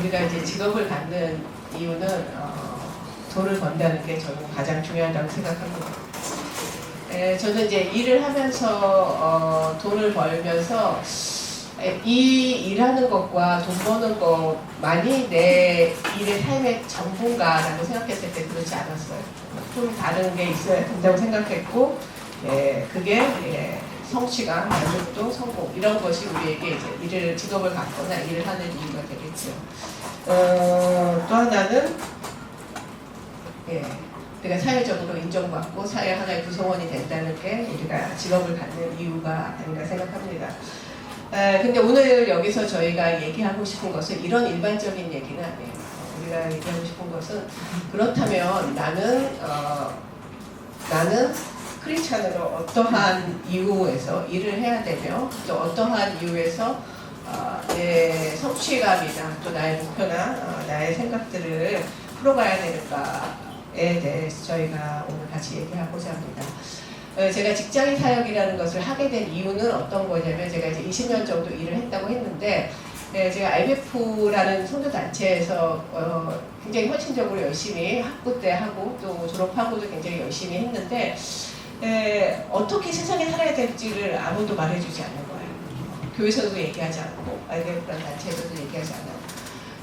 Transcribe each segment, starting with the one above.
우리가 이제 직업을 갖는 이유는 돈을 번다는 게 저는 가장 중요하다고 생각합니다. 저는 이제 일을 하면서 돈을 벌면서 이 일하는 것과 돈 버는 것만이 내 일의 삶의 전부인가라고 생각했을 때 그렇지 않았어요. 좀 다른 게 있어야 된다고 생각했고, 그게 성취감, 만족도, 성공 이런 것이 우리에게 이제 직업을 갖거나 일을 하는 이유가 되겠죠. 또 하나는 우리가 사회적으로 인정받고 사회 하나의 구성원이 된다는 게 우리가 직업을 갖는 이유가 아닌가 생각합니다. 근데 오늘 여기서 저희가 얘기하고 싶은 것은 이런 일반적인 얘기는 아니에요. 우리가 얘기하고 싶은 것은 그렇다면 나는 크리스찬으로 어떠한 이유에서 일을 해야 되며 또 어떠한 이유에서 내 성취감이나 또 나의 목표나 나의 생각들을 풀어가야 되는가에 대해서 저희가 오늘 같이 얘기하고자 합니다. 제가 직장인 사역이라는 것을 하게 된 이유는 어떤 거냐면 제가 이제 20년 정도 일을 했다고 했는데 제가 IBF라는 선교단체에서 굉장히 헌신적으로 열심히 학부 때 하고 또 졸업하고도 굉장히 열심히 했는데 어떻게 세상에 살아야 될지를 아무도 말해주지 않는 거예요. 교회에서도 얘기하지 않고 IBF라는 단체에서도 얘기하지 않아요.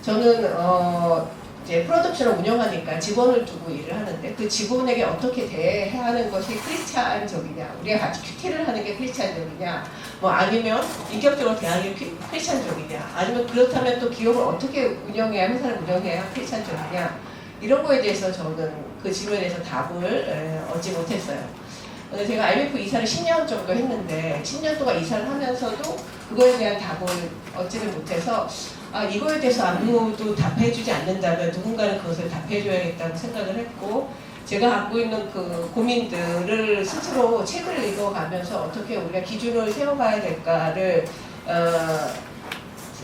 저는 이제 프로덕션을 운영하니까 직원을 두고 일을 하는데 그 직원에게 어떻게 대해야 하는 것이 크리스찬적이냐, 우리가 같이 큐티를 하는 게 크리스찬적이냐, 뭐 아니면 인격적으로 대하는 게 크리스찬적이냐, 아니면 그렇다면 또 기업을 어떻게 운영해야, 회사를 운영해야 크리스찬적이냐, 이런 거에 대해서 저는 그 질문에 대해서 답을 얻지 못했어요. 제가 IMF 이사를 10년 정도 했는데 10년 동안 이사를 하면서도 그거에 대한 답을 얻지를 못해서 이거에 대해서 아무도 답해주지 않는다면 누군가는 그것을 답해줘야겠다고 생각을 했고, 제가 갖고 있는 그 고민들을 스스로 책을 읽어가면서 어떻게 우리가 기준을 세워가야 될까를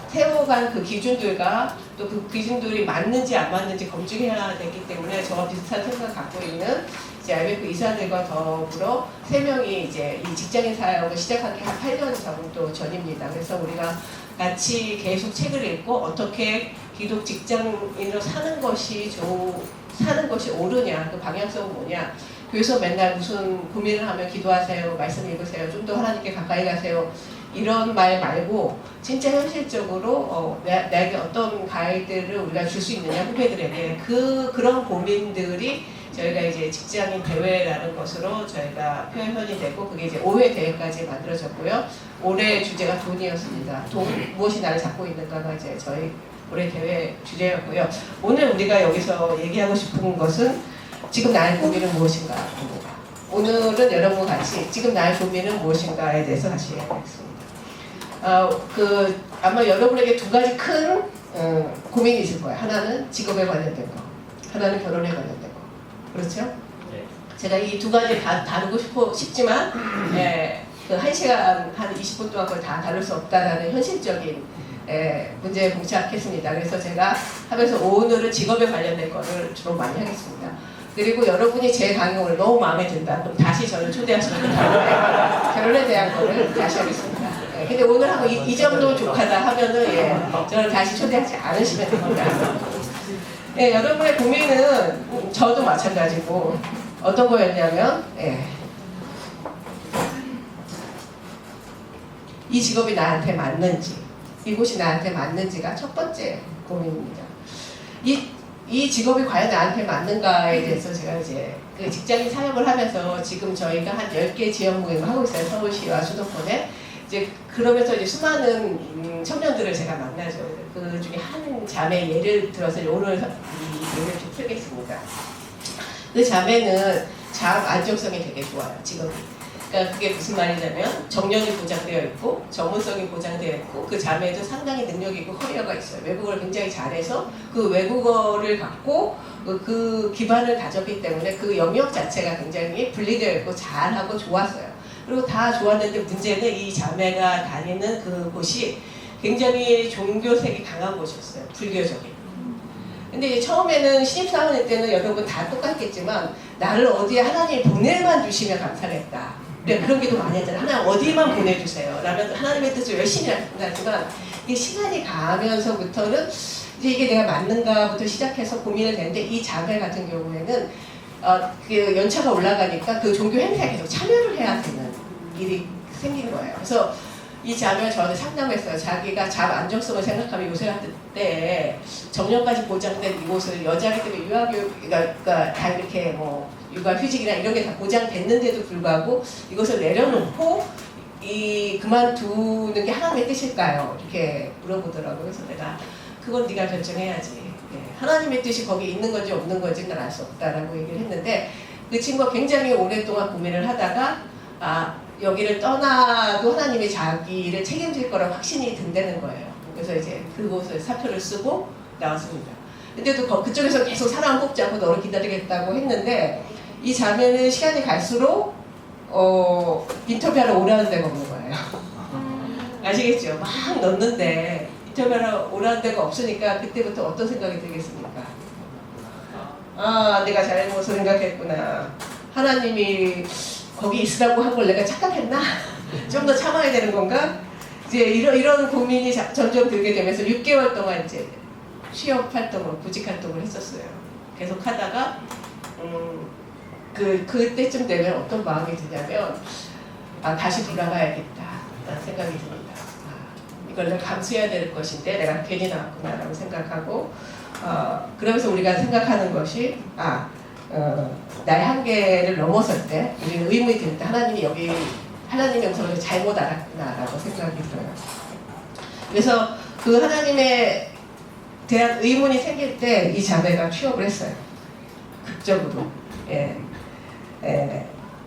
세워간 그 기준들과 또 그 기준들이 맞는지 안 맞는지 검증해야 되기 때문에 저와 비슷한 생각을 갖고 있는 이제 IMF 이사들과 더불어 3명이 이제 이 직장인 사역을 시작한 게 한 8년 정도 전입니다. 그래서 우리가 같이 계속 책을 읽고 어떻게 기독 직장인으로 사는 것이 옳으냐, 그 방향성은 뭐냐, 교회에서 맨날 무슨 고민을 하면 기도하세요, 말씀 읽으세요, 좀 더 하나님께 가까이 가세요, 이런 말 말고 진짜 현실적으로 나에게 어떤 가이드를 우리가 줄 수 있느냐, 후배들에게 그런 고민들이 저희가 이제 직장인 대회라는 것으로 저희가 표현이 되고, 그게 이제 5회 대회까지 만들어졌고요. 올해 주제가 돈이었습니다. 돈, 무엇이 나를 잡고 있는가가 이제 저희 올해 대회 주제였고요. 오늘 우리가 여기서 얘기하고 싶은 것은 지금 나의 고민은 무엇인가. 오늘은 여러분과 같이 지금 나의 고민은 무엇인가에 대해서 같이 얘기하겠습니다. 아마 여러분에게 두 가지 큰 고민이 있을 거예요. 하나는 직업에 관련된 거, 하나는 결혼에 관련된 거. 그렇죠? 네. 제가 이 두 가지 다 다루고 싶지만 그 1시간 한 20분 동안 그걸 다 다룰 수 없다라는 현실적인 문제에 봉착했습니다. 그래서 제가 하면서 오늘은 직업에 관련된 거를 주로 많이 하겠습니다. 그리고 여러분이 제 강의를 너무 마음에 든다, 그럼 다시 저를 초대하시면 결혼에 대한 거를 다시 하겠습니다. 근데 오늘 하고 이 정도 족하다 하면은 저를 다시 초대하지 않으시면 됩니다. 여러분의 고민은 저도 마찬가지고 어떤 거였냐면 이 직업이 나한테 맞는지, 이곳이 나한테 맞는지가 첫 번째 고민입니다. 이 직업이 과연 나한테 맞는가에 대해서 제가 이제 그 직장인 사역을 하면서 지금 저희가 한 10개 지역 모임을 하고 있어요. 서울시와 수도권에. 이제 그러면서 이제 수많은 청년들을 제가 만나죠. 그 중에 한 자매 예를 들어서 오늘 이 예를 좀 들겠습니다. 그 자매는 자업 안정성이 되게 좋아요, 직업이. 그러니까 그게 무슨 말이냐면 정년이 보장되어 있고 전문성이 보장되어 있고 그 자매도 상당히 능력이 있고 커리어가 있어요. 외국어를 굉장히 잘해서 그 외국어를 갖고 그 기반을 다졌기 때문에 그 영역 자체가 굉장히 분리되어 있고 잘하고 좋았어요. 그리고 다 좋았는데 문제는 이 자매가 다니는 그 곳이 굉장히 종교색이 강한 곳이었어요. 불교적인. 근데 이제 처음에는 신입사원일 때는 여러분 다 똑같겠지만 나를 어디에 하나님이 보낼만 주시면 감사했다. 그런 기도 많이 했잖아요. 하나님 어디만 보내주세요. 라면 하나님의 뜻을 열심히 하지만 이게 시간이 가면서부터는 이제 이게 내가 맞는가부터 시작해서 고민을 되는데 이 자매 같은 경우에는 그 연차가 올라가니까 그 종교 행사에 계속 참여를 해야 되는 일이 생긴 거예요. 그래서 이 자매가 저한테 상담했어요. 자기가 잡 안정성을 생각하면 요새 같은 때에 정년까지 보장된 이곳을 여자이기 때문에 유아교육, 그러니까 다 이렇게 뭐 육아휴직이나 이런 게 다 보장됐는데도 불구하고 이것을 내려놓고 그만두는 게 하나님의 뜻일까요? 이렇게 물어보더라고요. 그래서 내가 그건 네가 결정해야지. 하나님의 뜻이 거기 있는 건지 없는 건지는 알 수 없다라고 얘기를 했는데 그 친구가 굉장히 오랫동안 고민을 하다가 여기를 떠나도 하나님이 자기를 책임질 거라고 확신이 든다는 거예요. 그래서 이제 그곳을 사표를 쓰고 나왔습니다. 근데도 그쪽에서 계속 사람 뽑지 않고 너를 기다리겠다고 했는데 이 자매는 시간이 갈수록 인터뷰하러 오라는 데가 없는 거예요. 아시겠죠? 막 넣는데 인터뷰하러 오라는 데가 없으니까 그때부터 어떤 생각이 들겠습니까? 내가 잘못을 생각했구나. 하나님이 거기 있으라고 한 걸 내가 착각했나? 좀 더 참아야 되는 건가? 이제 이런 고민이 점점 들게 되면서 6개월 동안 이제 취업 활동을, 구직 활동을 했었어요. 계속 하다가 그때쯤 되면 어떤 마음이 드냐면 다시 돌아가야겠다 라는 생각이 듭니다. 이걸 내가 감수해야 될 것인데 내가 괜히 나왔구나 라고 생각하고 그러면서 우리가 생각하는 것이 나의 한계를 넘어설 때 우리는 의문이 듭니다. 하나님이 여기 하나님의 음성을 잘못 알았구나 라고 생각이 들어요. 그래서 그 하나님에 대한 의문이 생길 때 이 자매가 취업을 했어요. 극적으로.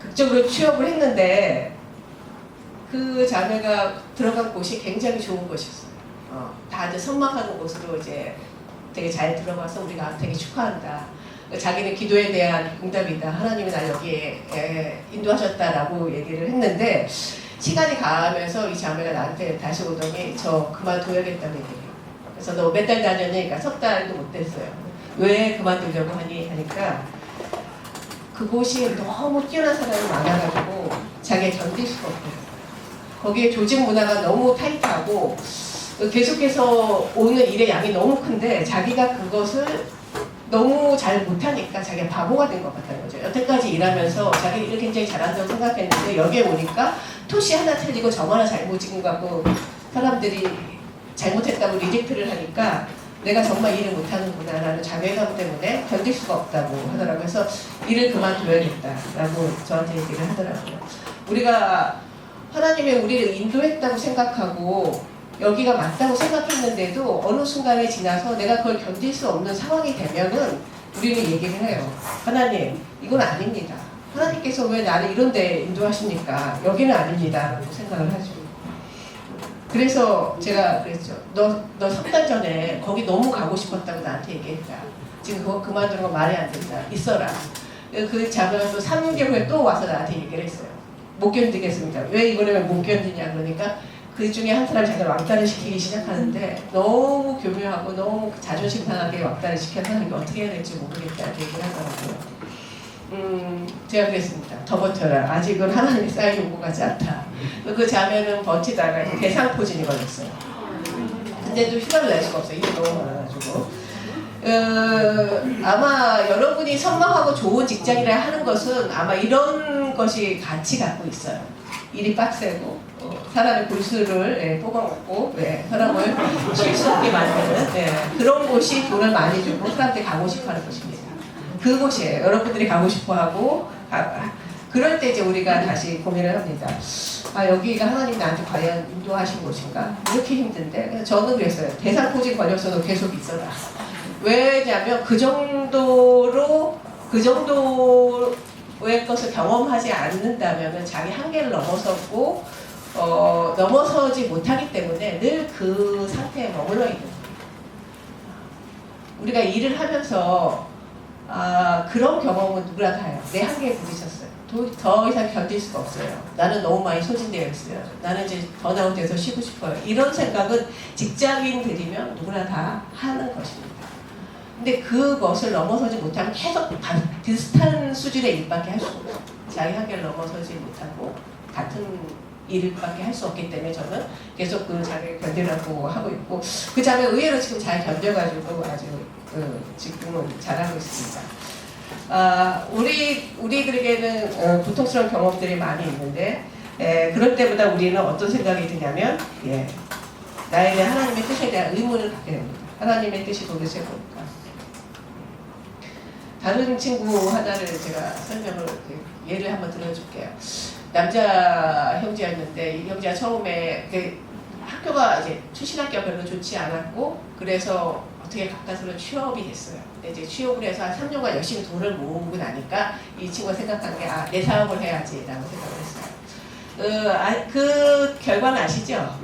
극적으로 취업을 했는데 그 자매가 들어간 곳이 굉장히 좋은 곳이었어요. 다들 선망하는 곳으로 이제 되게 잘 들어가서 우리가 되게 축하한다. 자기는 기도에 대한 응답이다. 하나님이 날 여기에 인도하셨다라고 얘기를 했는데 시간이 가면서 이 자매가 나한테 다시 오더니 저 그만둬야겠다는 얘기예요. 그래서 너 몇 달 다녔니? 그러니까 석 달도 못 됐어요. 왜 그만두려고 하니? 하니까 그곳이 너무 뛰어난 사람이 많아가지고 자기가 견딜 수가 없대요. 거기에 조직 문화가 너무 타이트하고 계속해서 오는 일의 양이 너무 큰데 자기가 그것을 너무 잘 못하니까 자기가 바보가 된 것 같다는 거죠. 여태까지 일하면서 자기 일을 굉장히 잘한다고 생각했는데 여기에 오니까 토시 하나 틀리고 점 하나 잘못 찍은 거 같고 사람들이 잘못했다고 리젝트를 하니까 내가 정말 일을 못하는구나 라는 자괴감 때문에 견딜 수가 없다고 하더라고요. 그래서 일을 그만둬야겠다라고 저한테 얘기를 하더라고요. 우리가 하나님이 우리를 인도했다고 생각하고 여기가 맞다고 생각했는데도 어느 순간에 지나서 내가 그걸 견딜 수 없는 상황이 되면은 우리는 얘기를 해요. 하나님, 이건 아닙니다. 하나님께서 왜 나를 이런 데 인도하십니까? 여기는 아닙니다. 라고 생각을 하죠. 그래서 제가 그랬죠. 너 석 달 전에 거기 너무 가고 싶었다고 나한테 얘기했다. 지금 그거 그만두는 건 말이 안 된다. 있어라. 그 자매가 또 3개월 후에 또 와서 나한테 얘기를 했어요. 못 견디겠습니다. 왜 이거를 못 견디냐 그러니까 그 중에 한 사람이 자기를 왕따를 시키기 시작하는데 너무 교묘하고 너무 자존심 상하게 왕따를 시켜서 이거 어떻게 해야 될지 모르겠다 얘기를 하더라고요. 제가 그랬습니다. 더 버텨라. 아직은 하나님의 사인이 오고 가지 않다. 그 자매는 버티다가 대상포진이 걸렸어요. 근데도 휴가를 낼 수가 없어요. 일이 너무 많아가지고. 아마 여러분이 선망하고 좋은 직장이라 하는 것은 아마 이런 것이 같이 갖고 있어요. 일이 빡세고 사람의 골수를 뽑아먹고 사람을 쉴 수 없게 만드는 그런 곳이 돈을 많이 주고 사람들이 가고 싶어하는 곳입니다. 그곳이에요. 여러분들이 가고 싶어하고 그럴 때 이제 우리가 다시 고민을 합니다. 여기가 하나님 나한테 과연 인도하신 곳인가? 이렇게 힘든데 그래서 저는 그랬어요. 대상포진 걸려서도 계속 있어라. 왜냐면 그 정도의 것을 경험하지 않는다면 자기 한계를 넘어섰고 넘어서지 못하기 때문에 늘 그 상태에 머물러 있는 거예요. 우리가 일을 하면서 그런 경험은 누구나 다 해요. 내 한계에 부딪혔어요. 더 이상 견딜 수가 없어요. 나는 너무 많이 소진되어 있어요. 나는 이제 번아웃돼서 쉬고 싶어요. 이런 생각은 직장인들이면 누구나 다 하는 것입니다. 근데 그것을 넘어서지 못하면 계속 비슷한 수준의 일밖에 할 수 없어요. 자기 한계를 넘어서지 못하고 같은 일밖에 할 수 없기 때문에 저는 계속 그 자리를 견디려고 하고 있고 그 자리에 의외로 지금 잘 견뎌가지고 아주 지금은 잘하고 있습니다. 우리들에게는 고통스러운 경험들이 많이 있는데 그럴 때보다 우리는 어떤 생각이 드냐면 나에 대한 하나님의 뜻에 대한 의문을 갖게 됩니다. 하나님의 뜻이 도대체 뭘까? 다른 친구 하나를 제가 설명을 예를 한번 들어줄게요. 남자 형제였는데 이 형제가 처음에 학교가 이제 출신 학교가 별로 좋지 않았고 그래서 어떻게 가까스로 취업이 됐어요. 근데 이제 취업을 해서 한 3년간 열심히 돈을 모으고 나니까 이 친구가 생각한 게 내 사업을 해야지라고 생각을 했어요. 그 결과는 아시죠?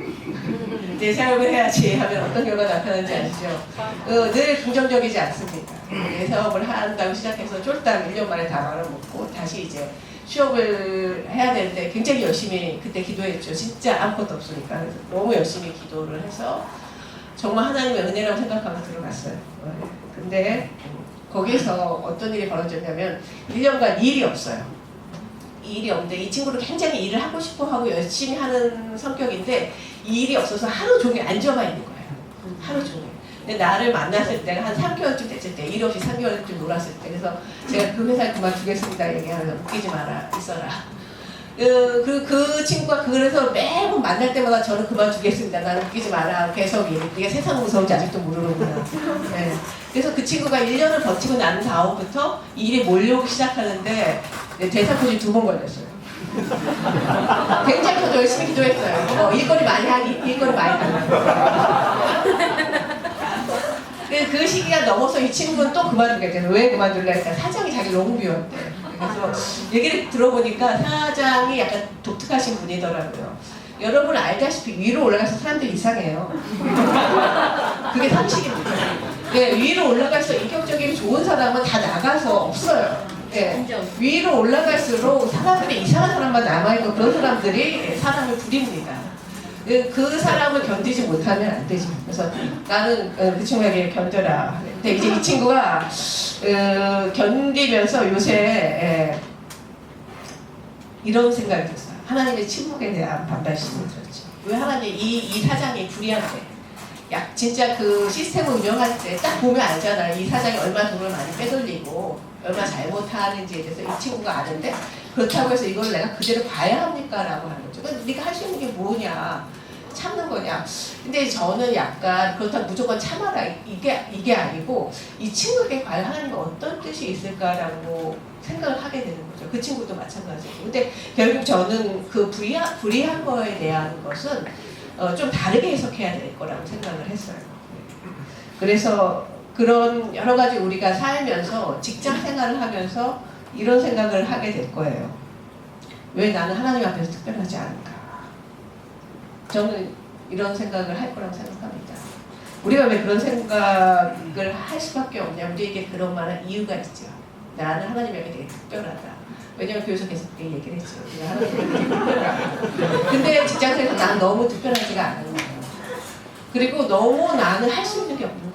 내 사업을 해야지 하면 어떤 결과가 나타나는지 아시죠? 늘 긍정적이지 않습니다. 내 사업을 한다고 시작해서 쫄딱 1년 만에 다 말아먹고 다시 이제 취업을 해야 되는데 굉장히 열심히 그때 기도했죠. 진짜 아무것도 없으니까. 그래서 너무 열심히 기도를 해서 정말 하나님의 은혜라고 생각하고 들어갔어요. 근데 거기서 어떤 일이 벌어졌냐면 1년간 일이 없어요. 이 일이 없는데 이 친구는 굉장히 일을 하고 싶어 하고 열심히 하는 성격인데 이 일이 없어서 하루 종일 앉아가 있는 거예요. 하루 종일. 근데 나를 만났을 때가 한 3개월쯤 됐을 때, 일 없이 3개월쯤 놀았을 때, 그래서 제가 그 회사를 그만두겠습니다 얘기하면서 웃기지 마라, 있어라. 그 친구가 그래서 매번 만날 때마다 저는 그만두겠습니다. 나는 웃기지 마라. 계속 이게 세상 무서운지 아직도 모르는구나. 네. 그래서 그 친구가 1년을 버티고 난 다음부터 일이 몰려오기 시작하는데 대사코지 2번 걸렸어요. 굉장히 저도 열심히 기도했어요. 일거리 많이 하니, 일거리 많이 하니. 그 시기가 넘어서 이 친구는 또 그만두게 돼요. 왜 그만둘래 했더니 사장이 자기 너무 미웠대. 그래서 얘기를 들어보니까 사장이 약간 독특하신 분이더라고요. 여러분 알다시피 위로 올라가서 사람들이 이상해요. 그게 상식입니다. 위로 올라가서 인격적인 좋은 사람은 다 나가서 없어요. 위로 올라갈수록 사람들이 이상한 사람만 남아있고 그런 사람들이 사람을 부립니다. 그 사람을 견디지 못하면 안 되지. 그래서 나는 그 친구에게 견뎌라. 근데 이제 이 친구가 견디면서 요새 이런 생각이 들었어요. 하나님의 침묵에 대한 반발심이 들었죠. 왜 하나님 이 사장이 불의한데? 진짜 그 시스템을 운영할 때 딱 보면 알잖아요. 이 사장이 얼마나 돈을 많이 빼돌리고 얼마나 잘못하는지에 대해서 이 친구가 아는데 그렇다고 해서 이걸 내가 그대로 봐야 합니까? 라고 하는 거죠. 그러니까 네가 할 수 있는 게 뭐냐? 참는 거냐? 근데 저는 약간 그렇다고 무조건 참아라. 이게 아니고 이 친구에게 과연 하나님의 어떤 뜻이 있을까라고 생각을 하게 되는 거죠. 그 친구도 마찬가지고. 근데 결국 저는 그 불의한 거에 대한 것은 좀 다르게 해석해야 될 거라고 생각을 했어요. 그래서 그런 여러 가지 우리가 살면서 직장 생활을 하면서 이런 생각을 하게 될 거예요. 왜 나는 하나님 앞에서 특별하지 않을까? 저는 이런 생각을 할 거라고 생각합니다. 우리가 왜 그런 생각을 할 수밖에 없냐? 우리에게 그런 만한 이유가 있죠. 나는 하나님에게 되게 특별하다. 왜냐면 교회에서 계속 그렇게 얘기를 했죠. 내가 하나님에게 되게 특별하다. 근데 직장에서 나는 너무 특별하지가 않은 거예요. 그리고 너무 나는 할 수 있는 게 없는 거예요.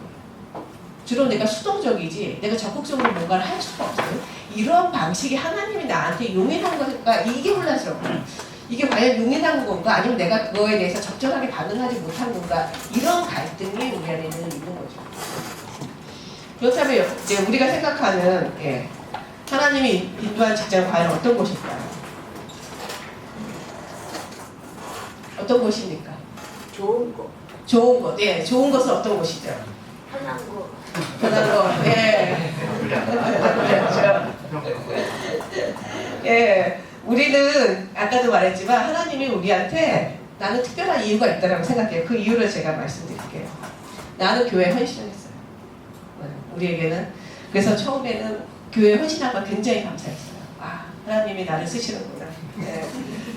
주로 내가 수동적이지 내가 적극적으로 뭔가를 할 수가 없어요. 이런 방식이 하나님이 나한테 용인한 것일까? 이게 혼란스럽고요. 이게 과연 용인한 건가? 아니면 내가 그거에 대해서 적절하게 반응하지 못한 건가? 이런 갈등이 우리 안에는 있는 거죠. 그렇다면 이제 우리가 생각하는 하나님이 인도한 직장은 과연 어떤 곳일까요? 어떤 곳입니까? 좋은 거. 좋은 것. 좋은 것은 어떤 곳이죠? 편한 거. 편한 거. 우리는 아까도 말했지만 하나님이 우리한테 나는 특별한 이유가 있다고 생각해요. 그 이유를 제가 말씀드릴게요. 나는 교회에 헌신했어요. 우리에게는. 그래서 처음에는 교회에 헌신한 걸 굉장히 감사했어요. 하나님이 나를 쓰시는구나.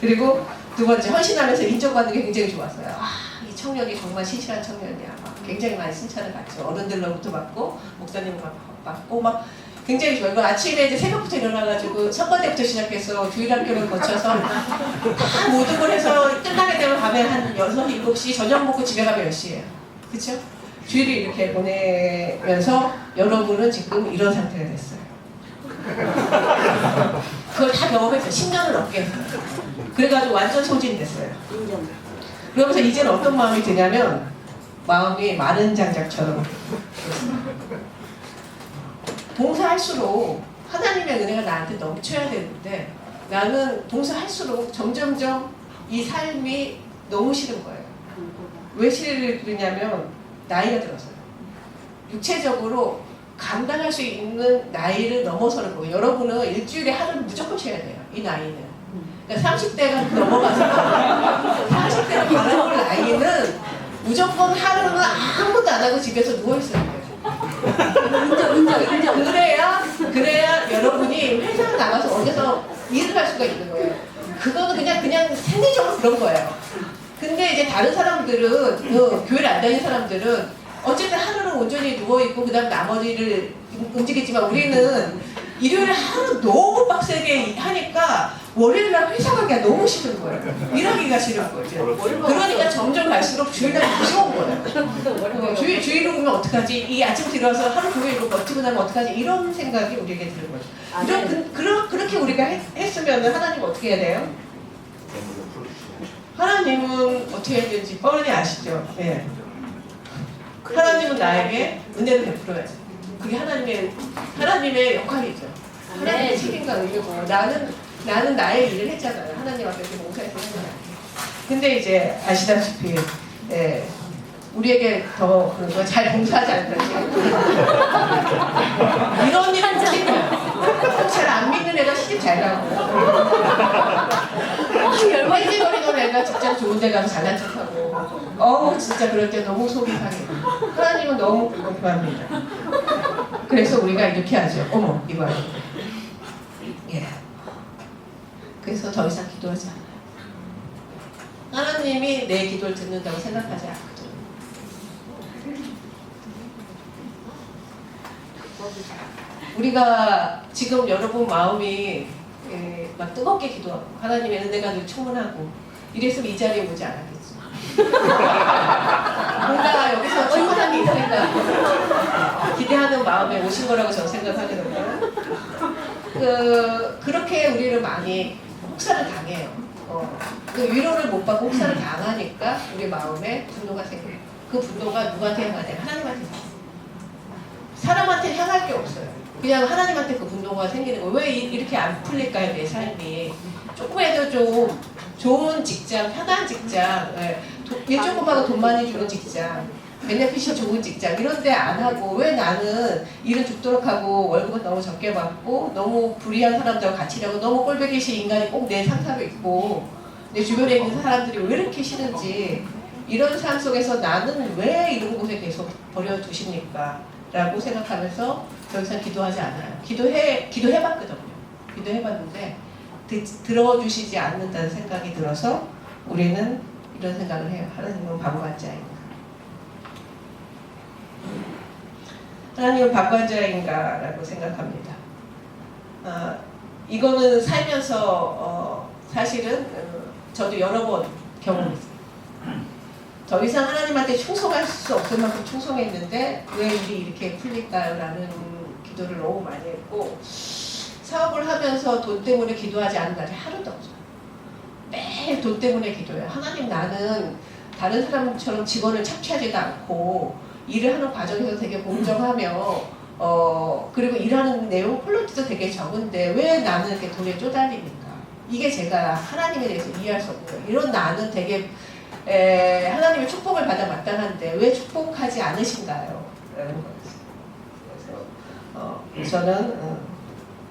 그리고 두 번째, 헌신하면서 인정받는 게 굉장히 좋았어요. 이 청년이 정말 신실한 청년이야. 굉장히 많이 칭찬을 받죠. 어른들로부터 받고 목사님으로부터 받고 굉장히 좋아요. 아침에 이제 새벽부터 일어나가지고 선거대부터 시작해서 주일학교를 거쳐서 다 모든 걸 해서 끝나게 되면 밤에 한 6, 7시 저녁 먹고 집에 가면 10시예요. 그쵸? 주일을 이렇게 보내면서 여러분은 지금 이런 상태가 됐어요. 그걸 다 경험했어요. 10년을 넘게 했어요. 그래가지고 완전 소진됐어요. 인정. 그러면서 이제는 어떤 마음이 드냐면 마음이 마른 장작처럼 봉사할수록 하나님의 은혜가 나한테 넘쳐야 되는데 나는 봉사할수록 점점점 이 삶이 너무 싫은 거예요. 왜 싫으냐면 나이가 들어서요. 육체적으로 감당할 수 있는 나이를 넘어서는 거예요. 여러분은 일주일에 하루는 무조건 쉬어야 돼요. 이 나이는. 그러니까 30대가 넘어가서 30대로 바라볼 나이는 무조건 하루는 아무것도 안 하고 집에서 누워있어야 돼요. 인정. 그래야 여러분이 회사 나가서 어디서 일을 할 수가 있는 거예요. 그거는 그냥 생리적으로 그런 거예요. 근데 이제 다른 사람들은 교회를 안 다니는 사람들은 어쨌든 하루는 온전히 누워있고 그 다음 나머지를 움직이지만 우리는 일요일에 하루 너무 빡세게 하니까 월요일날 회사 가기가 너무 싫은 거예요. 일하기가 싫은 거죠. 그러니까 점점 갈수록 주일날 무서운 거예요. 주일 오면 어떡하지? 이 아침 들어서 하루 종일 이거 버티고 나면 어떡하지? 이런 생각이 우리에게 드는 거죠. 그렇게 우리가 했으면 하나님 어떻게 해야 돼요? 하나님은 어떻게 해야 되는지 뻔히 아시죠? 네. 하나님은 나에게 은혜를 베풀어야죠. 그게 하나님의 역할이죠. 하나님의 책임과 의무고 나는 나의 일을 했잖아요. 하나님 앞에 이렇게 봉사해서 했잖아요. 근데 이제 아시다시피 우리에게 더 그런 거 잘 봉사하지 않는다지. 이런 일은 잘안 믿는 애가 시집 잘 가고 뻘짓거리던 애가 직장 좋은 데 가서 잘난 척하고 진짜 그럴 때 너무 속이 상해요. 하나님은 너무 불공평합니다. 그래서 우리가 이렇게 하죠. 어머 이거요. 예. 그래서 더 이상 기도하지 않아요. 하나님이 내 기도를 듣는다고 생각하지 않거든요. 우리가 지금 여러분 마음이 막 뜨겁게 기도하고 하나님의 은혜가 늘 충만하고 이랬으면 이 자리에 오지 않았겠죠. 뭔가 여기서 충만한 게 있으니까 기대하는 마음에 오신 거라고 저는 생각하거든요. 그렇게 우리를 많이 혹사를 당해요. 그 위로를 못 받고 혹사를 당하니까 우리 마음에 분노가 생겨요. 그 분노가 누구한테 향하냐? 하나님한테 향해요. 사람한테 향할 게 없어요. 그냥 하나님한테 그 분노가 생기는 거예요. 왜 이렇게 안 풀릴까요? 내 삶이. 조금이라도 좀 좋은 직장, 편한 직장, 일 조금 하고 돈 많이 주는 직장, 베네핏이 좋은 직장 이런 데 안 하고 왜 나는 일은 죽도록 하고 월급은 너무 적게 받고 너무 불의한 사람들과 같이 일하고 너무 꼴배기시 인간이 꼭 내 상사로 있고 내 주변에 있는 사람들이 왜 이렇게 싫은지 이런 삶 속에서 나는 왜 이런 곳에 계속 버려두십니까? 라고 생각하면서 더 이상 기도하지 않아요. 기도해봤거든요. 기도해봤는데 들어주시지 않는다는 생각이 들어서 우리는 이런 생각을 해요. 하나님은 방관자인가? 하나님은 방관자인가? 라고 생각합니다. 이거는 살면서 사실은 저도 여러 번 경험했어요. 더 이상 하나님한테 충성할 수 없을 만큼 충성했는데 왜 일이 이렇게 풀릴까요? 라는 기도를 너무 많이 했고 사업을 하면서 돈 때문에 기도하지 않은 날이 하루도 없어요. 매일 돈 때문에 기도해요. 하나님 나는 다른 사람처럼 직원을 착취하지도 않고 일을 하는 과정에서 되게 공정하며 그리고 일하는 내용 퀄리티도 되게 적은데 왜 나는 이렇게 돈에 쪼달립니까? 이게 제가 하나님에 대해서 이해할 수 없고요. 이런 나는 되게 하나님의 축복을 받아 마땅한데 왜 축복하지 않으신가요? 라는 거였어요. 그래서 저는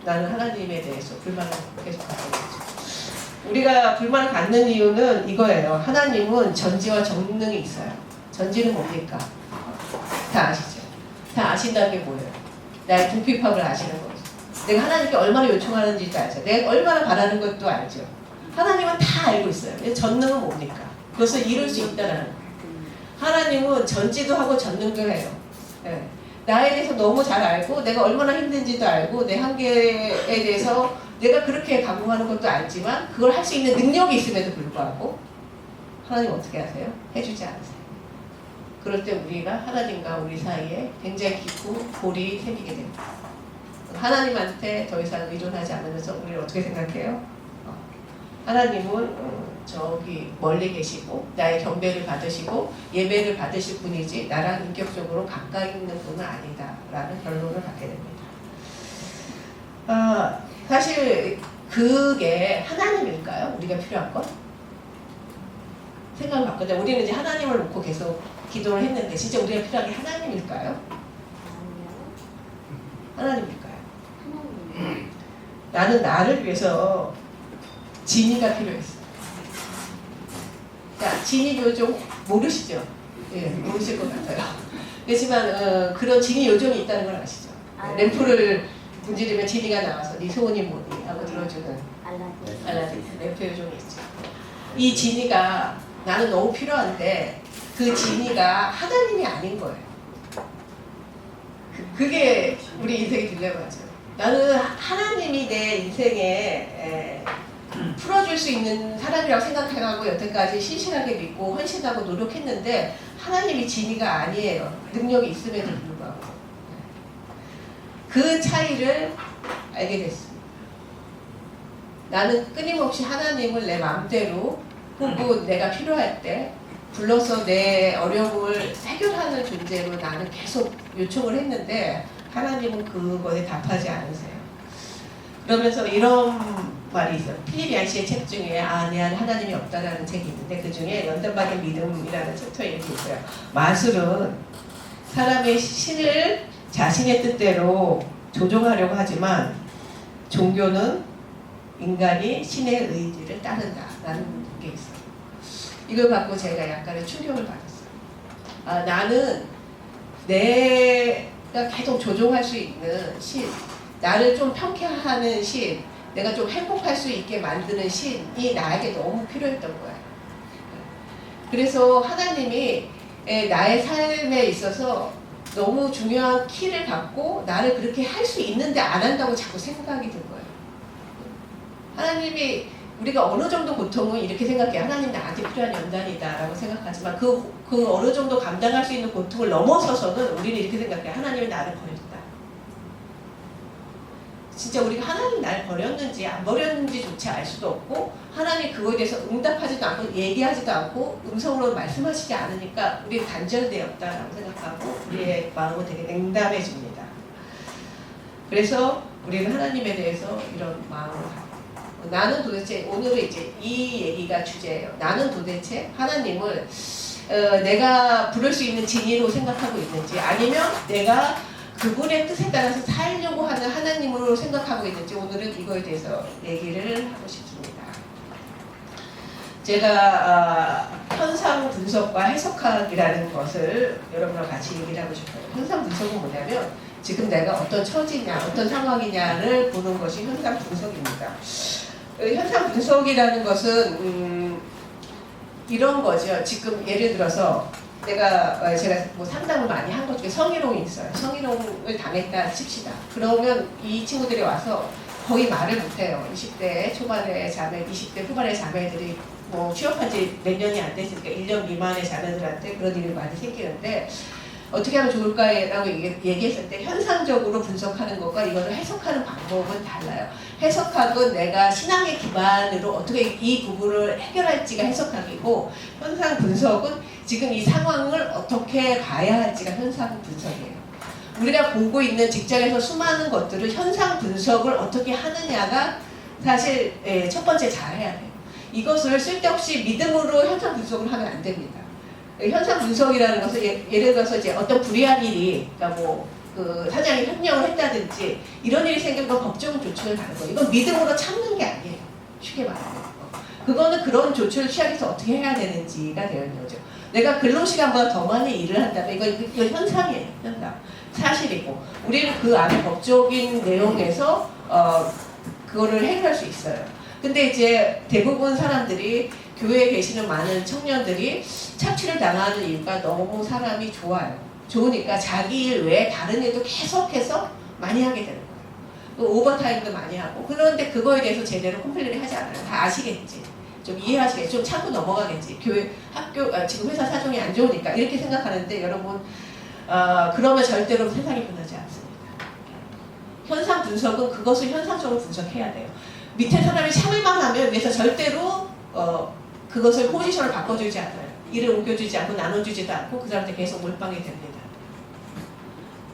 나는 하나님에 대해서 불만을 계속 갖고 있죠. 우리가 불만을 갖는 이유는 이거예요. 하나님은 전지와 정능이 있어요. 전지는 뭡니까? 다 아시죠? 다 아신다는 게 뭐예요? 나의 궁핍함을 아시는 거죠. 내가 하나님께 얼마나 요청하는지도 알죠. 내가 얼마나 바라는 것도 알죠. 하나님은 다 알고 있어요. 근데 전능은 뭡니까? 그것을 이룰 수 있다는 거예요. 하나님은 전지도 하고 전능도 해요. 네. 나에 대해서 너무 잘 알고 내가 얼마나 힘든지도 알고 내 한계에 대해서 내가 그렇게 각오하는 것도 알지만 그걸 할 수 있는 능력이 있음에도 불구하고 하나님 어떻게 하세요? 해주지 않으세요. 그럴 때 우리가 하나님과 우리 사이에 굉장히 깊고 골이 생기게 됩니다. 하나님한테 더 이상 의존하지 않으면서 우리는 어떻게 생각해요? 하나님은 저기 멀리 계시고 나의 경배를 받으시고 예배를 받으실 분이지 나랑 인격적으로 가까이 있는 분은 아니다라는 결론을 갖게 됩니다. 사실 그게 하나님일까요? 우리가 필요한 건? 생각을 바꾸자. 우리는 이제 하나님을 놓고 계속 기도를 했는데 진짜 우리가 필요한 게 하나님일까요? 아니요. 하나님일까요? 하나님. 나는 나를 위해서 진이가 필요했어. 자, 진이 요정 모르시죠? 예, 모르실 것 같아요. 그렇지만 그런 진이 요정이 있다는 걸 아시죠? 램프를 문지르면 진이가 나와서 네 소원이 뭐니? 하고 들어주는 알라딘 램프 요정이 있죠. 이 진이가 나는 너무 필요한데 그 진이가 하나님이 아닌 거예요. 그게 우리 인생의 딜레마죠. 나는 하나님이 내 인생에 풀어줄 수 있는 사람이라고 생각해가고 여태까지 신실하게 믿고 헌신하고 노력했는데 하나님이 진이가 아니에요. 능력이 있음에도 불구하고. 그 차이를 알게 됐습니다. 나는 끊임없이 하나님을 내 마음대로 혹은 내가 필요할 때 불러서 내 어려움을 해결하는 존재로 나는 계속 요청을 했는데 하나님은 그거에 답하지 않으세요. 그러면서 이런 말이 있어요. 필립 얀시의 책 중에 내 안에 하나님이 없다라는 책이 있는데 그 중에 연단받은 믿음이라는 챕터에 이렇게 있어요. 마술은 사람의 신을 자신의 뜻대로 조종하려고 하지만 종교는 인간이 신의 의지를 따른다라는 게 있어요. 이걸 갖고 제가 약간의 충격을 받았어요. 나는 내가 계속 조종할 수 있는 신, 나를 좀 평가하는 신, 내가 좀 행복할 수 있게 만드는 신이 나에게 너무 필요했던 거예요. 그래서 하나님이 나의 삶에 있어서 너무 중요한 키를 갖고 나를 그렇게 할 수 있는데 안 한다고 자꾸 생각이 든 거예요. 하나님이 우리가 어느 정도 고통은 이렇게 생각해요. 하나님 나한테 필요한 연단이다라고 생각하지만 그 어느 정도 감당할 수 있는 고통을 넘어서서는 우리는 이렇게 생각해요. 하나님이 나를 버렸다. 진짜 우리가 하나님 나를 버렸는지 안 버렸는지조차 알 수도 없고 하나님 그거에 대해서 응답하지도 않고 얘기하지도 않고 음성으로 말씀하시지 않으니까 우리는 단절되었다라고 생각하고 우리의 마음은 되게 냉담해집니다. 그래서 우리는 하나님에 대해서 이런 마음을 갖고 나는 도대체 오늘은 이제 이 얘기가 주제예요. 나는 도대체 하나님을 내가 부를 수 있는 진리로 생각하고 있는지 아니면 내가 그분의 뜻에 따라서 살려고 하는 하나님으로 생각하고 있는지 오늘은 이거에 대해서 얘기를 하고 싶습니다. 제가 현상 분석과 해석학이라는 것을 여러분과 같이 얘기를 하고 싶어요. 현상 분석은 뭐냐면 지금 내가 어떤 처지냐 어떤 상황이냐를 보는 것이 현상 분석입니다. 현상 분석이라는 것은 이런 거죠. 지금 예를 들어서 제가 뭐 상담을 많이 한 것 중에 성희롱이 있어요. 성희롱을 당했다 칩시다. 그러면 이 친구들이 와서 거의 말을 못해요. 20대 초반의 자매, 20대 후반의 자매들이 뭐 취업한 지 몇 년이 안 됐으니까 1년 미만의 자매들한테 그런 일이 많이 생기는데 어떻게 하면 좋을까라고 얘기했을 때 현상적으로 분석하는 것과 이거를 해석하는 방법은 달라요. 해석학은 내가 신앙의 기반으로 어떻게 이 부분을 해결할지가 해석학이고 현상 분석은 지금 이 상황을 어떻게 봐야 할지가 현상 분석이에요. 우리가 보고 있는 직장에서 수많은 것들을 현상 분석을 어떻게 하느냐가 사실 첫 번째 잘해야 돼요. 이것을 쓸데없이 믿음으로 현상 분석을 하면 안 됩니다. 현상 분석이라는 것은 예를 들어서 이제 어떤 불이한 일이, 그러니까 뭐 그 사장이 협력을 했다든지 이런 일이 생기면 법적인 조치를 받는 거예요. 이건 믿음으로 참는 게 아니에요. 쉽게 말하면. 그거는 그런 조치를 취하기 위해서 어떻게 해야 되는지가 되는 거죠. 내가 근로시간보다 더 많이 일을 한다면 이건 현상이에요. 현상. 사실이고 우리는 그 안에 법적인 내용에서 그거를 해결할 수 있어요. 근데 이제 대부분 사람들이 교회에 계시는 많은 청년들이 착취를 당하는 이유가 너무 사람이 좋아요. 좋으니까 자기 일 외에 다른 일도 계속해서 많이 하게 되는 거예요. 오버타임도 많이 하고. 그런데 그거에 대해서 제대로 컴플레인을 하지 않아요. 다 아시겠지. 좀 이해하시겠지. 좀 참고 넘어가겠지. 교회, 학교, 지금 회사 사정이 안 좋으니까 이렇게 생각하는데 여러분 그러면 절대로 세상이 변하지 않습니다. 현상 분석은 그것을 현상적으로 분석해야 돼요. 밑에 사람이 참을만 하면 위에서 절대로 그것을 포지션을 바꿔주지 않아요. 일을 옮겨주지 않고 나눠주지도 않고 그 사람한테 계속 몰빵이 됩니다.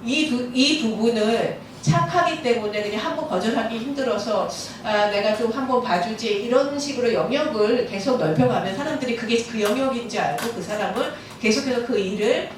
이 부분을 착하기 때문에 그냥 한번 거절하기 힘들어서 내가 좀 한번 봐주지 이런 식으로 영역을 계속 넓혀가면 사람들이 그게 그 영역인 줄 알고 그 사람을 계속해서 그 일을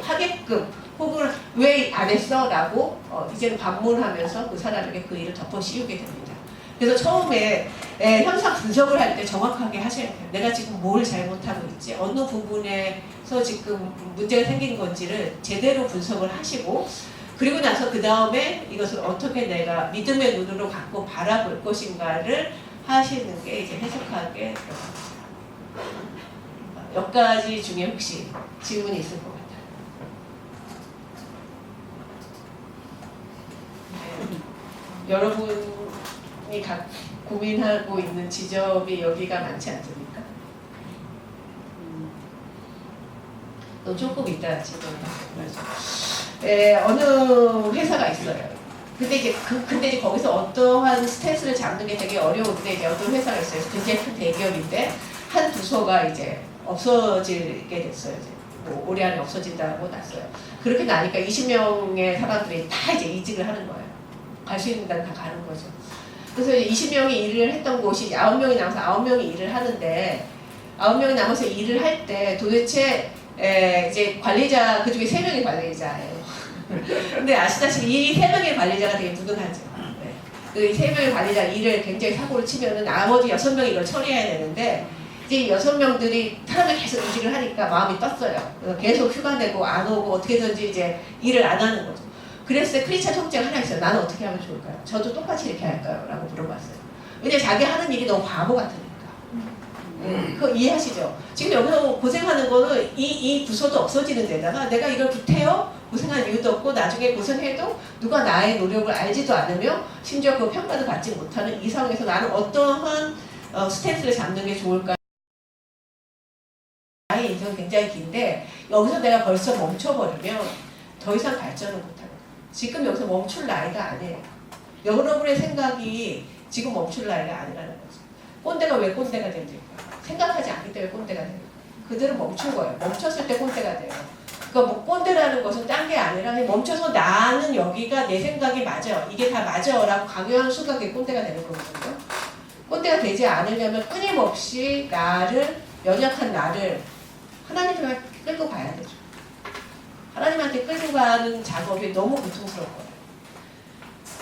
하게끔 혹은 왜 안 했어? 라고 이제는 반문하면서 그 사람에게 그 일을 덮어 씌우게 됩니다. 그래서 처음에 현상 분석을 할 때 정확하게 하셔야 돼요. 내가 지금 뭘 잘못하고 있지? 어느 부분에서 지금 문제가 생긴 건지를 제대로 분석을 하시고 그리고 나서 그 다음에 이것을 어떻게 내가 믿음의 눈으로 갖고 바라볼 것인가를 하시는 게 이제 해석하게 들어갑니다. 몇 가지 중에 혹시 질문이 있을 것 같아요. 여러분이 고민하고 있는 지점이 여기가 많지 않습니까? 또 조금 이따 질문을 하죠. 어느 회사가 있어요. 근데 이제 거기서 어떠한 스탠스를 잡는 게 되게 어려운데 이제 어떤 회사가 있어요. 굉장히 큰 대기업인데 한 부서가 이제 없어지게 됐어요. 이제 뭐 올해 안에 없어진다고 났어요. 그렇게 나니까 20명의 사람들이 다 이제 이직을 하는 거예요. 갈 수 있는 데는 다 가는 거죠. 그래서 20명이 일을 했던 곳이 9명이 남아서 9명이 일을 하는데 9명이 남아서 일을 할 때 도대체 이제 관리자 그중에 3명이 관리자예요. 근데 아시다시피 이 3명의 관리자가 되게 무능하죠. 네. 그 3명의 관리자 일을 굉장히 사고를 치면은 나머지 6명이 이걸 처리해야 되는데 이제 6명들이 사람이 계속 이직을 하니까 마음이 떴어요. 그래서 계속 휴가 내고 안 오고 어떻게든지 이제 일을 안 하는 거죠. 그랬을 때 크리스찬 총재가 하나 있어요. 나는 어떻게 하면 좋을까요? 저도 똑같이 이렇게 할까요? 라고 물어봤어요. 왜냐면 자기 하는 일이 너무 바보 같으니까. 그거 이해하시죠? 지금 여기서 고생하는 거는 이 부서도 없어지는 데다가 내가 이걸 구태여 고생한 이유도 없고 나중에 고생해도 누가 나의 노력을 알지도 않으며 심지어 그 평가도 받지 못하는 이 상황에서 나는 어떠한 스탠스를 잡는 게 좋을까? 나의 인생은 굉장히 긴데 여기서 내가 벌써 멈춰버리면 더 이상 발전을 못합니다. 지금 여기서 멈출 나이가 아니에요. 여러분의 생각이 지금 멈출 나이가 아니라는 거죠. 꼰대가 왜 꼰대가 됩니까? 생각하지 않기 때문에 꼰대가 돼요. 그들은 멈춘 거예요. 멈췄을 때 꼰대가 돼요. 그러니까 뭐 꼰대라는 것은 딴 게 아니라 멈춰서 나는 여기가 내 생각이 맞아. 이게 다 맞아. 라고 강요하는 순간 그게 꼰대가 되는 거거든요. 꼰대가 되지 않으려면 끊임없이 연약한 나를 하나님께 끌고 가야 되죠. 하나님한테 끌고 가는 작업이 너무 고통스러운 거예요.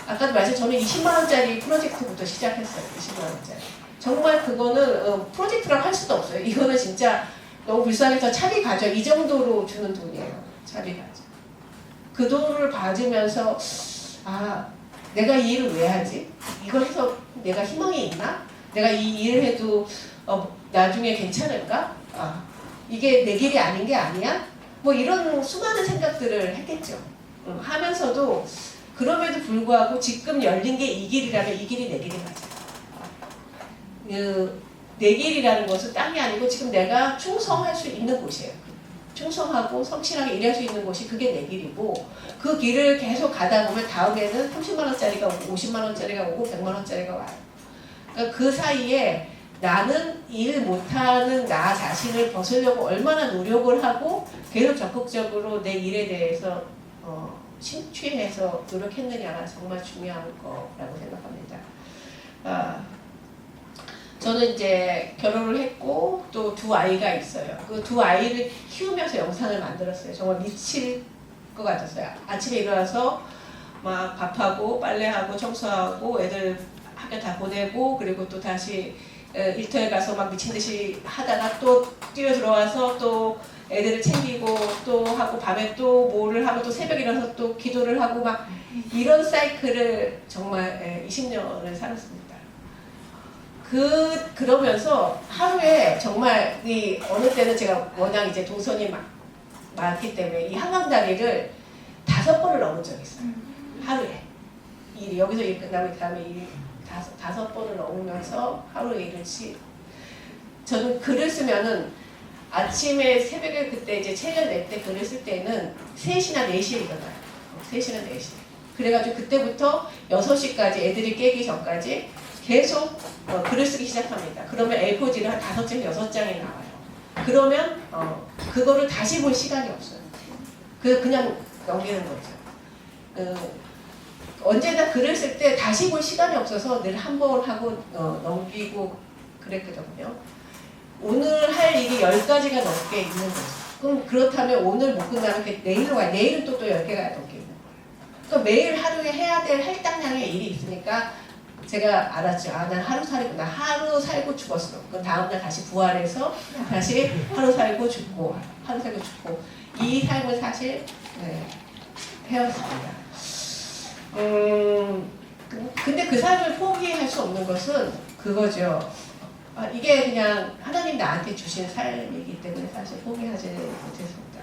아까도 말했지만 저는 20만원짜리 프로젝트부터 시작했어요. 20만원짜리. 정말 그거는 프로젝트라고 할 수도 없어요. 이거는 진짜 너무 불쌍해서 차비 가져. 이 정도로 주는 돈이에요. 차비 가져. 그 돈을 받으면서 내가 이 일을 왜 하지? 이걸 해서 내가 희망이 있나? 내가 이 일을 해도 나중에 괜찮을까? 이게 내 길이 아닌 게 아니야? 뭐 이런 수많은 생각들을 했겠죠. 하면서도 그럼에도 불구하고 지금 열린 게 이 길이라면 이 길이 내 길이 맞아요. 내 길이라는 것은 딴 게 아니고 지금 내가 충성할 수 있는 곳이에요. 충성하고 성실하게 일할 수 있는 곳이 그게 내 길이고 그 길을 계속 가다 보면 다음에는 30만원짜리가 오고 50만원짜리가 오고 100만원짜리가 와요. 그러니까 그 사이에 나는 일 못하는 나 자신을 벗으려고 얼마나 노력을 하고 계속 적극적으로 내 일에 대해서 심취해서 노력했느냐가 정말 중요한 거라고 생각합니다. 저는 이제 결혼을 했고 또 2아이가 있어요. 그 2아이를 키우면서 영상을 만들었어요. 정말 미칠 것 같았어요. 아침에 일어나서 막 밥하고 빨래하고 청소하고 애들 학교 다 보내고 그리고 또 다시 일터에 가서 막 미친 듯이 하다가 또 뛰어 들어와서 또 애들을 챙기고 또 하고 밤에 또 뭐를 하고 또 새벽에 일어나서 또 기도를 하고 막 이런 사이클을 정말 20년을 살았습니다. 그러면서 하루에 정말 어느 때는 제가 워낙 이제 동선이 많기 때문에 이 한강다리를 5번을 넘은 적이 있어요. 하루에. 일이 여기서 일 끝나고 그 다음에 일 5번을 넘으면서 하루 일을 저는 글을 쓰면은 아침에 새벽에 그때 이제 책을 낼 때 글을 쓸 때는 3시나 4시에 일어나요. 3시나 4시. 그래가지고 그때부터 6시까지 애들이 깨기 전까지 계속 글을 쓰기 시작합니다. 그러면 A4지를 한 5장, 6장이 나와요. 그러면 그거를 다시 볼 시간이 없어요. 그냥 넘기는 거죠. 언제나 글을 쓸 때 다시 볼 시간이 없어서 늘 한 번 하고 넘기고 그랬거든요. 오늘 할 일이 10가지가 넘게 있는 거죠. 그럼 그렇다면 오늘 못 끝나면 내일로 가요. 내일은 또 10개가 넘게 있는 거예요. 그러니까 매일 하루에 해야 될 할당량의 일이 있으니까 제가 알았죠. 아, 난 하루 살이구나. 하루 살고 죽었어. 그럼 다음날 다시 부활해서 다시 하루 살고 죽고, 하루 살고 죽고. 이 삶을 사실 해왔습니다. 근데 그 삶을 포기할 수 없는 것은 그거죠. 이게 그냥 하나님 나한테 주신 삶이기 때문에 사실 포기하지 못했습니다.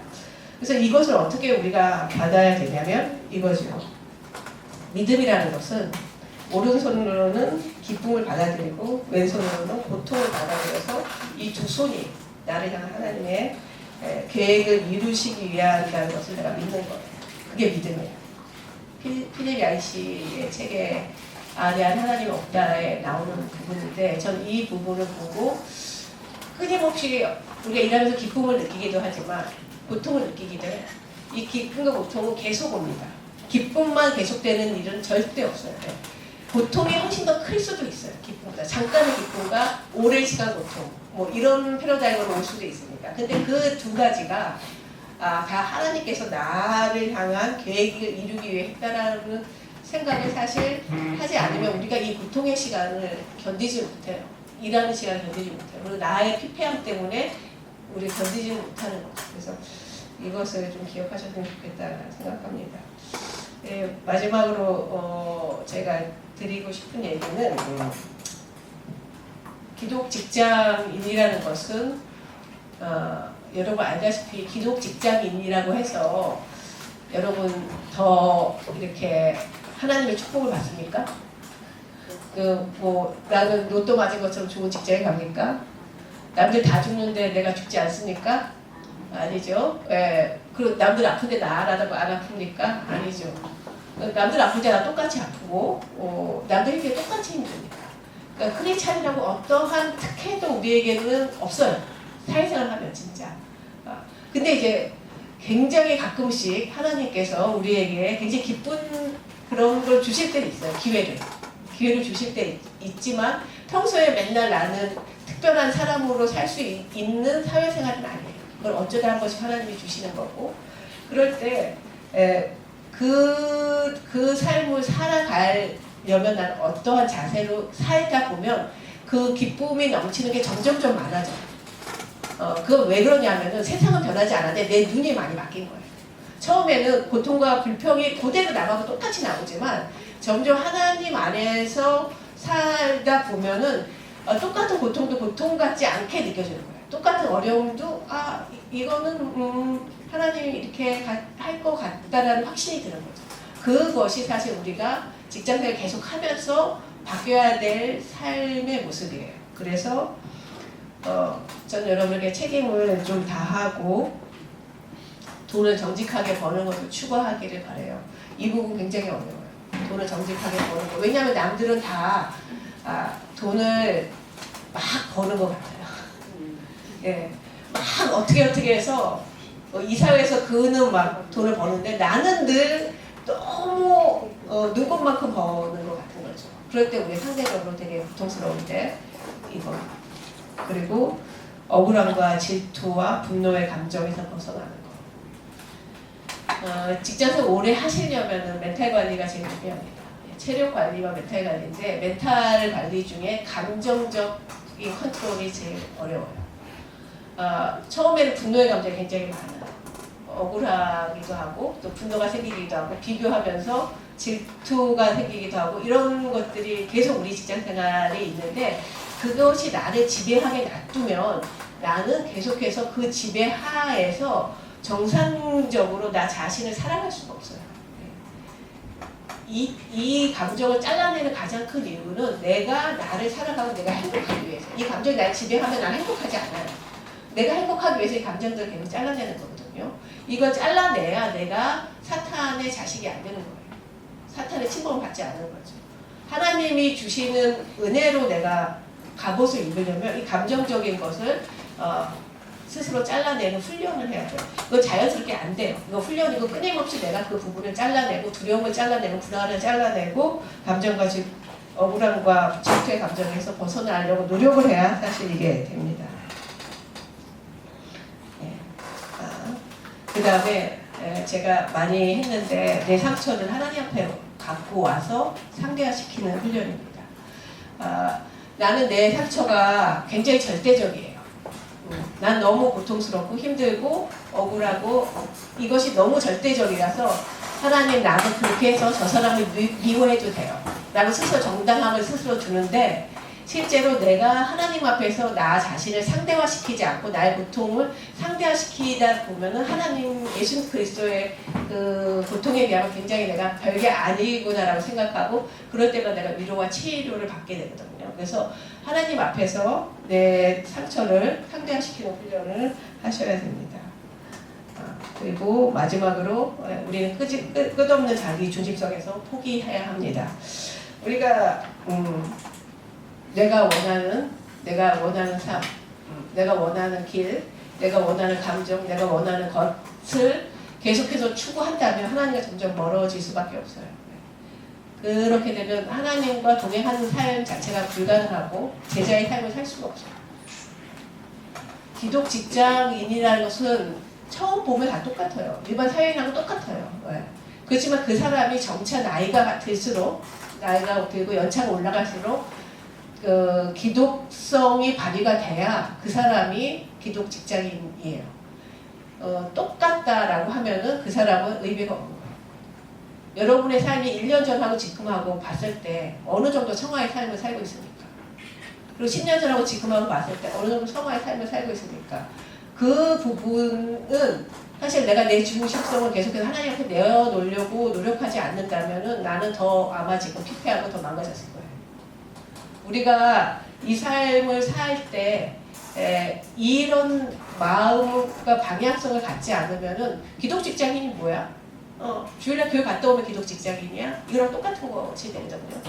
그래서 이것을 어떻게 우리가 받아야 되냐면 이거죠. 믿음이라는 것은 오른손으로는 기쁨을 받아들이고 왼손으로는 고통을 받아들여서 이 두 손이 나를 향한 하나님의 계획을 이루시기 위한다는 것을 내가 믿는 거예요. 그게 믿음이에요. 필립 야이시의 책에 대한 하나님 없다에 나오는 부분인데 전 이 부분을 보고 끊임없이 우리가 일하면서 기쁨을 느끼기도 하지만 고통을 느끼기도 해요. 이 기쁨과 고통은 계속 옵니다. 기쁨만 계속되는 일은 절대 없어요. 고통이 훨씬 더 클 수도 있어요. 기쁨보다. 잠깐의 기쁨과 오랜 시간 고통. 뭐 이런 패러다임으로 올 수도 있으니까. 근데 그 두 가지가 다 하나님께서 나를 향한 계획을 이루기 위해 했다라는 생각을 사실 하지 않으면 우리가 이 고통의 시간을 견디지 못해요. 일하는 시간을 견디지 못해요. 그리고 나의 피폐함 때문에 우리 견디지 못하는 거죠. 그래서 이것을 좀 기억하셨으면 좋겠다는 생각합니다. 마지막으로 제가 드리고 싶은 얘기는 기독 직장인이라는 것은 여러분 알다시피 기독 직장인이라고 해서 여러분 더 이렇게 하나님의 축복을 받습니까? 나는 로또 맞은 것처럼 좋은 직장에 갑니까? 남들 다 죽는데 내가 죽지 않습니까? 아니죠. 그리고 남들 아픈데 나라고 안 아픕니까? 아니죠. 남들 아플 때 나 똑같이 아프고 남들 힘들 때 똑같이 힘듭니다. 그러니까 크리스찬이라고 어떠한 특혜도 우리에게는 없어요. 사회생활 하면 진짜. 근데 이제 굉장히 가끔씩 하나님께서 우리에게 굉장히 기쁜 그런 걸 주실 때는 있어요. 기회를 주실 때 있지만 평소에 맨날 나는 특별한 사람으로 살 수 있는 사회생활은 아니에요. 그걸 어쩌다 한 번씩 하나님이 주시는 거고 그럴 때 그 삶을 살아가려면 나는 어떠한 자세로 살다 보면 그 기쁨이 넘치는 게 점점점 많아져요. 그건 왜 그러냐면은 세상은 변하지 않았는데 내 눈이 많이 바뀐 거예요. 처음에는 고통과 불평이 그대로 나가고 똑같이 나오지만 점점 하나님 안에서 살다 보면은 똑같은 고통도 고통 같지 않게 느껴지는 거예요. 똑같은 어려움도 이거는 하나님이 이렇게 할 것 같다라는 확신이 드는 거죠. 그것이 사실 우리가 직장생활 계속 하면서 바뀌어야 될 삶의 모습이에요. 그래서 저는 여러분에게 책임을 좀 다하고 돈을 정직하게 버는 것을 추구하기를 바라요. 이 부분 굉장히 어려워요. 돈을 정직하게 버는 거. 왜냐하면 남들은 다 돈을 막 버는 것 같아요. 막 어떻게 해서 이 사회에서 그는 막 돈을 버는데 나는 늘 너무 눈꽃만큼 버는 것 같은 거죠. 그럴 때 우리 상대적으로 되게 고통스러운데 이거. 그리고 억울함과 질투와 분노의 감정에서 벗어나는 거. 직장생활 오래 하시려면 멘탈 관리가 제일 중요합니다. 체력 관리와 멘탈 관리인데 멘탈 관리 중에 감정적인 컨트롤이 제일 어려워요. 처음에는 분노의 감정이 굉장히 많아요. 억울하기도 하고 또 분노가 생기기도 하고 비교하면서 질투가 생기기도 하고 이런 것들이 계속 우리 직장생활에 있는데 그것이 나를 지배하게 놔두면 나는 계속해서 그 지배하에서 정상적으로 나 자신을 살아갈 수가 없어요. 이 감정을 잘라내는 가장 큰 이유는 내가 나를 살아가고 내가 행복하기 위해서. 이 감정이 나를 지배하면 나는 행복하지 않아요. 내가 행복하기 위해서 이 감정들을 계속 잘라내는 거거든요. 이걸 잘라내야 내가 사탄의 자식이 안 되는 거예요. 사탄의 침범을 받지 않는 거죠. 하나님이 주시는 은혜로 내가 갑옷을 입으려면 이 감정적인 것을 스스로 잘라내는 훈련을 해야 돼요. 이거 자연스럽게 안 돼요. 이거 훈련이고 끊임없이 내가 그 부분을 잘라내고 두려움을 잘라내고 불안을 잘라내고 감정과 즉 억울함과 질투의 감정에서 벗어나려고 노력을 해야 사실 이게 됩니다. 그 다음에 제가 많이 했는데 내 상처를 하나님 앞에 갖고 와서 상대화시키는 훈련입니다. 나는 내 상처가 굉장히 절대적이에요. 난 너무 고통스럽고 힘들고 억울하고 이것이 너무 절대적이라서 하나님 나도 그렇게 해서 저 사람을 미워해도 돼요. 라고 스스로 정당함을 스스로 주는데 실제로 내가 하나님 앞에서 나 자신을 상대화시키지 않고 나의 고통을 상대화시키다 보면은 하나님 예수 그리스도의 그 고통에 비하면 굉장히 내가 별게 아니구나라고 생각하고 그럴 때마다 내가 위로와 치료를 받게 되거든요. 그래서 하나님 앞에서 내 상처를 상대화시키는 훈련을 하셔야 됩니다. 그리고 마지막으로 우리는 끝없는 자기 중심성에서 포기해야 합니다. 우리가 내가 원하는 삶, 내가 원하는 길, 내가 원하는 감정, 내가 원하는 것을 계속해서 추구한다면 하나님과 점점 멀어질 수밖에 없어요. 그렇게 되면 하나님과 동행하는 삶 자체가 불가능하고 제자의 삶을 살 수가 없어요. 기독 직장인이라는 것은 처음 보면 다 똑같아요. 일반 사회인하고 똑같아요. 그렇지만 그 사람이 점차 나이가 들수록 나이가 들고 연차가 올라갈수록 그 기독성이 발휘가 돼야 그 사람이 기독 직장인이에요. 똑같다라고 하면은 그 사람은 의미가 없는 거예요. 여러분의 삶이 1년 전하고 지금하고 봤을 때 어느 정도 성화의 삶을 살고 있습니까? 그리고 10년 전하고 지금하고 봤을 때 어느 정도 성화의 삶을 살고 있습니까? 그 부분은 사실 내가 내 중심성을 계속해서 하나님 앞에 내어놓으려고 노력하지 않는다면은 나는 더 아마 지금 피폐하고 더 망가졌을 거예요. 우리가 이 삶을 살 때 이런 마음과 방향성을 갖지 않으면은 기독 직장인이 뭐야? 주일날 교회 갔다 오면 기독 직장인이야? 이거랑 똑같은 것이 되거든요.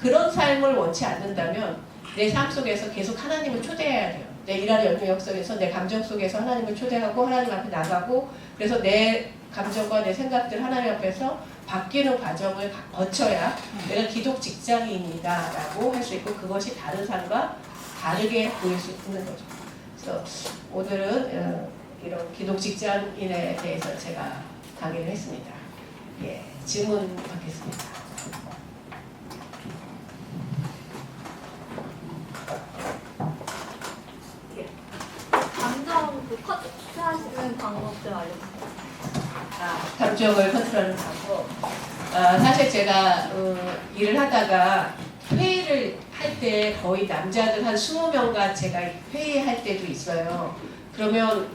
그런 삶을 원치 않는다면 내 삶 속에서 계속 하나님을 초대해야 돼요. 내 일하는 영역 속에서 내 감정 속에서 하나님을 초대하고 하나님 앞에 나가고 그래서 내 감정과 내 생각들 하나님 앞에서 바뀌는 과정을 거쳐야 내가 기독 직장인이다 라고 할 수 있고 그것이 다른 삶과 다르게 보일 수 있는 거죠. 그래서 오늘은 이런 기독 직장인에 대해서 제가 강의를 했습니다. 예, 질문 받겠습니다. 감정 컨트롤하시는 방법 좀 알려주세요. 감정을 컨트롤하는 방법. 사실 제가 일을 하다가 회의를 할 때 거의 남자들 한 20명과 제가 회의할 때도 있어요. 그러면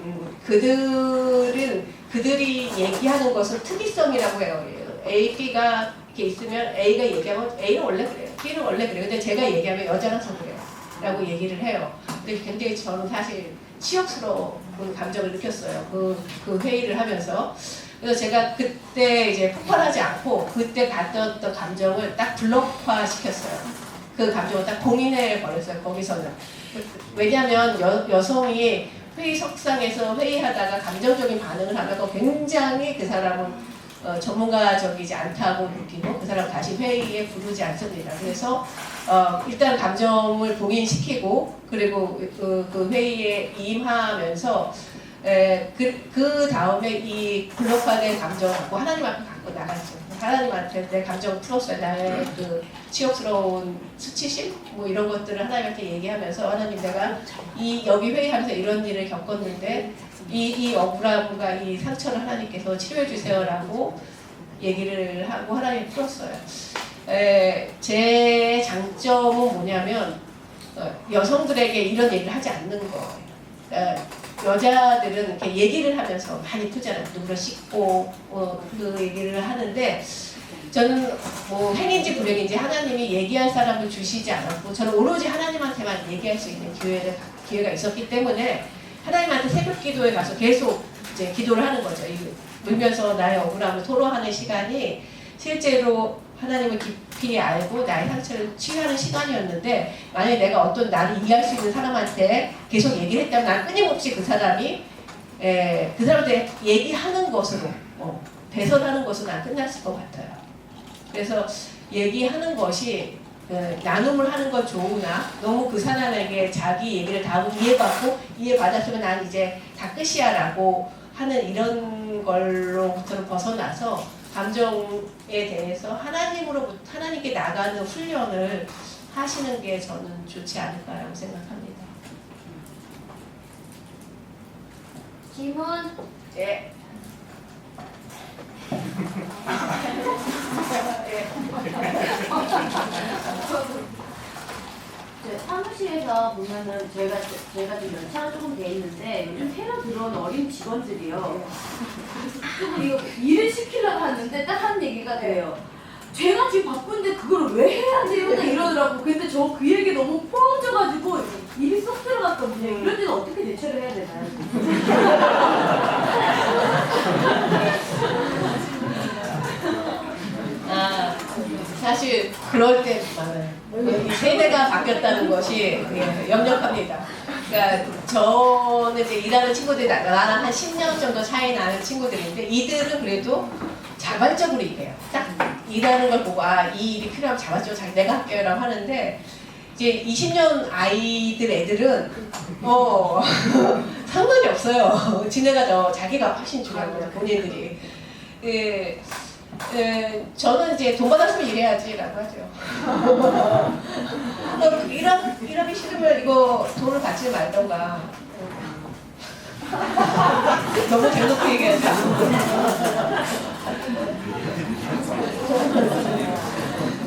그들이 얘기하는 것을 특이성이라고 해요. A, B가 이렇게 있으면 A가 얘기하면 A는 원래 그래요. B는 원래 그래요. 근데 제가 얘기하면 여자라서 그래요. 라고 얘기를 해요. 근데 굉장히 저는 사실 치욕스러운 감정을 느꼈어요. 그 회의를 하면서. 그래서 제가 그때 이제 폭발하지 않고 그때 갔던 감정을 딱 블록화 시켰어요. 그 감정을 딱 봉인해 버렸어요. 거기서는. 왜냐하면 여성이 회의석상에서 회의하다가 감정적인 반응을 하면 굉장히 그 사람은 전문가적이지 않다고 느끼고 그 사람 다시 회의에 부르지 않습니다. 그래서 일단 감정을 봉인시키고 그리고 그 회의에 임하면서 그 다음에 이 블록화된 감정을 갖고 하나님 앞에 갖고 나갔어요. 하나님한테 내 감정을 풀었어요. 나의 그 치욕스러운 수치심 뭐 이런 것들을 하나님한테 얘기하면서 하나님 내가 여기 회의하면서 이런 일을 겪었는데 이 억울함과 이 상처를 하나님께서 치료해 주세요라고 얘기를 하고 하나님 풀었어요. 제 장점은 뭐냐면 여성들에게 이런 얘기를 하지 않는 거예요. 여자들은 이렇게 얘기를 하면서 많이 풀잖아요. 누구를 씻고 그 얘기를 하는데 저는 뭐 행인지 불행인지 하나님이 얘기할 사람을 주시지 않았고 저는 오로지 하나님한테만 얘기할 수 있는 기회가 있었기 때문에 하나님한테 새벽 기도에 가서 계속 이제 기도를 하는 거죠. 울면서 나의 억울함을 토로하는 시간이 실제로 하나님을 깊이 알고 나의 상처를 치유하는 시간이었는데, 만약에 내가 어떤 나를 이해할 수 있는 사람한테 계속 얘기를 했다면 난 끊임없이 그 사람이 그 사람한테 얘기하는 것으로 배설하는 것으로 난 끝났을 것 같아요. 그래서 얘기하는 것이 나눔을 하는 건 좋으나 너무 그 사람에게 자기 얘기를 다 이해받았으면 난 이제 다 끝이야 라고 하는 이런 걸로부터는 벗어나서 감정에 대해서 하나님께 나가는 훈련을 하시는 게 저는 좋지 않을까라고 생각합니다. 질문. 네. 사무실에서 보면은 저희가 좀 연차가 조금 돼 있는데 요즘 새로 들어온 어린 직원들이요. 이거 일을 시키려고 하는데 딱 한 얘기가 돼요. 제가 지금 바쁜데 그걸 왜 해야 돼요? 딱 이러더라고. 근데 저 그 얘기 너무 포함져가지고 일이 쏙 들어갔거든요. 이럴 때는 어떻게 대처를 해야 되나요? 사실 그럴 때 많아요. 이 세대가 바뀌었다는 것이 역력합니다. 그러니까 저는 이제 일하는 친구들이 나랑 한 10년 정도 차이 나는 친구들인데, 이들은 그래도 자발적으로 일해요. 딱 일하는 걸 보고 이 일이 필요하면 자발적으로 내가 할게요라고 하는데, 이제 20년 아이들 애들은 상관이 없어요. 지네가 자기가 훨씬 중요한 거죠, 본인들이. 저는 이제 돈 받았으면 일해야지라고 하죠. 일하기 싫으면 이거 돈을 받지 말던가. 너무 대놓고 얘기하지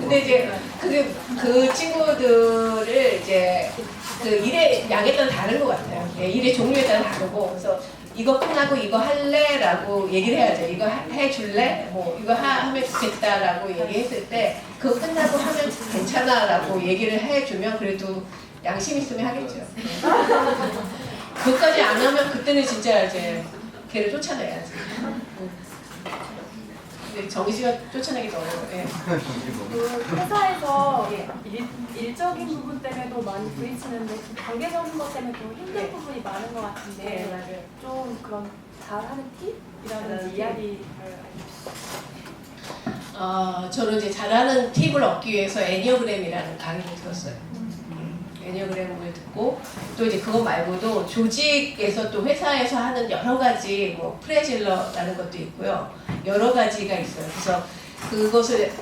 근데 이제 그 친구들을 이제 그 일의 양에 따라 다른 것 같아요. 일의 종류에 따라 다르고, 그래서 이거 끝나고 이거 할래? 라고 얘기를 해야죠. 이거 해줄래? 이거 하면 좋겠다라고 얘기했을 때, 그거 끝나고 하면 괜찮아 라고 얘기를 해주면 그래도 양심 있으면 하겠죠. 그것까지 안 하면 그때는 진짜 이제 걔를 쫓아내야지. 근데 정희씨가 쫓아내기도 어려워요. 예. 그 회사에서 일적인 부분 때문에도 많이 부딪히는데 그 관계적인 것 때문에 좀 힘든 부분이 많은 것 같은데 맞아요. 좀 그런 잘하는 팁이라든지 이야기를 저는 이제 잘하는 팁을 얻기 위해서 애니어그램이라는 강의를 들었어요. 애니어그램을 듣고, 또 이제 그거 말고도 조직에서 또 회사에서 하는 여러 가지 프레질러라는 것도 있고요. 여러 가지가 있어요. 그래서 그것을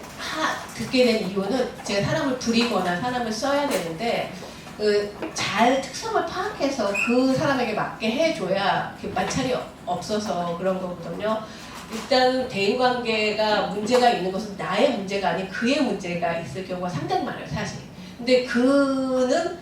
듣게 된 이유는, 제가 사람을 부리거나 사람을 써야 되는데 잘 특성을 파악해서 그 사람에게 맞게 해줘야 마찰이 없어서 그런 거거든요. 일단 대인관계가 문제가 있는 것은 나의 문제가 아닌 그의 문제가 있을 경우가 상당히 많아요, 사실. 근데 그는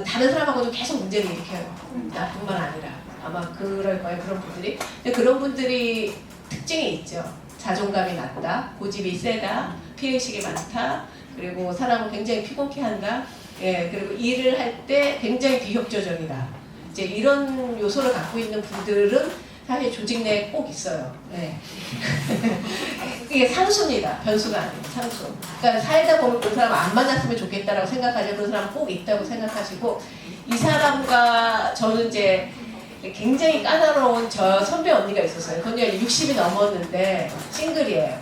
다른 사람하고도 계속 문제를 일으켜요. 나뿐만 아니라 아마 그럴 거예요, 그런 분들이. 근데 그런 분들이 특징이 있죠. 자존감이 낮다, 고집이 세다, 피해의식이 많다, 그리고 사람을 굉장히 피곤케 한다, 그리고 일을 할 때 굉장히 비협조적이다. 이제 이런 요소를 갖고 있는 분들은 사실 조직 내에 꼭 있어요. 이게 상수입니다. 변수가 아니에요. 상수. 그러니까 살다 보면 그 사람 안 만났으면 좋겠다라고 생각하죠. 그 사람 꼭 있다고 생각하시고, 이 사람과 저는 이제 굉장히 까다로운 저 선배 언니가 있었어요. 그 언니가 60이 넘었는데 싱글이에요.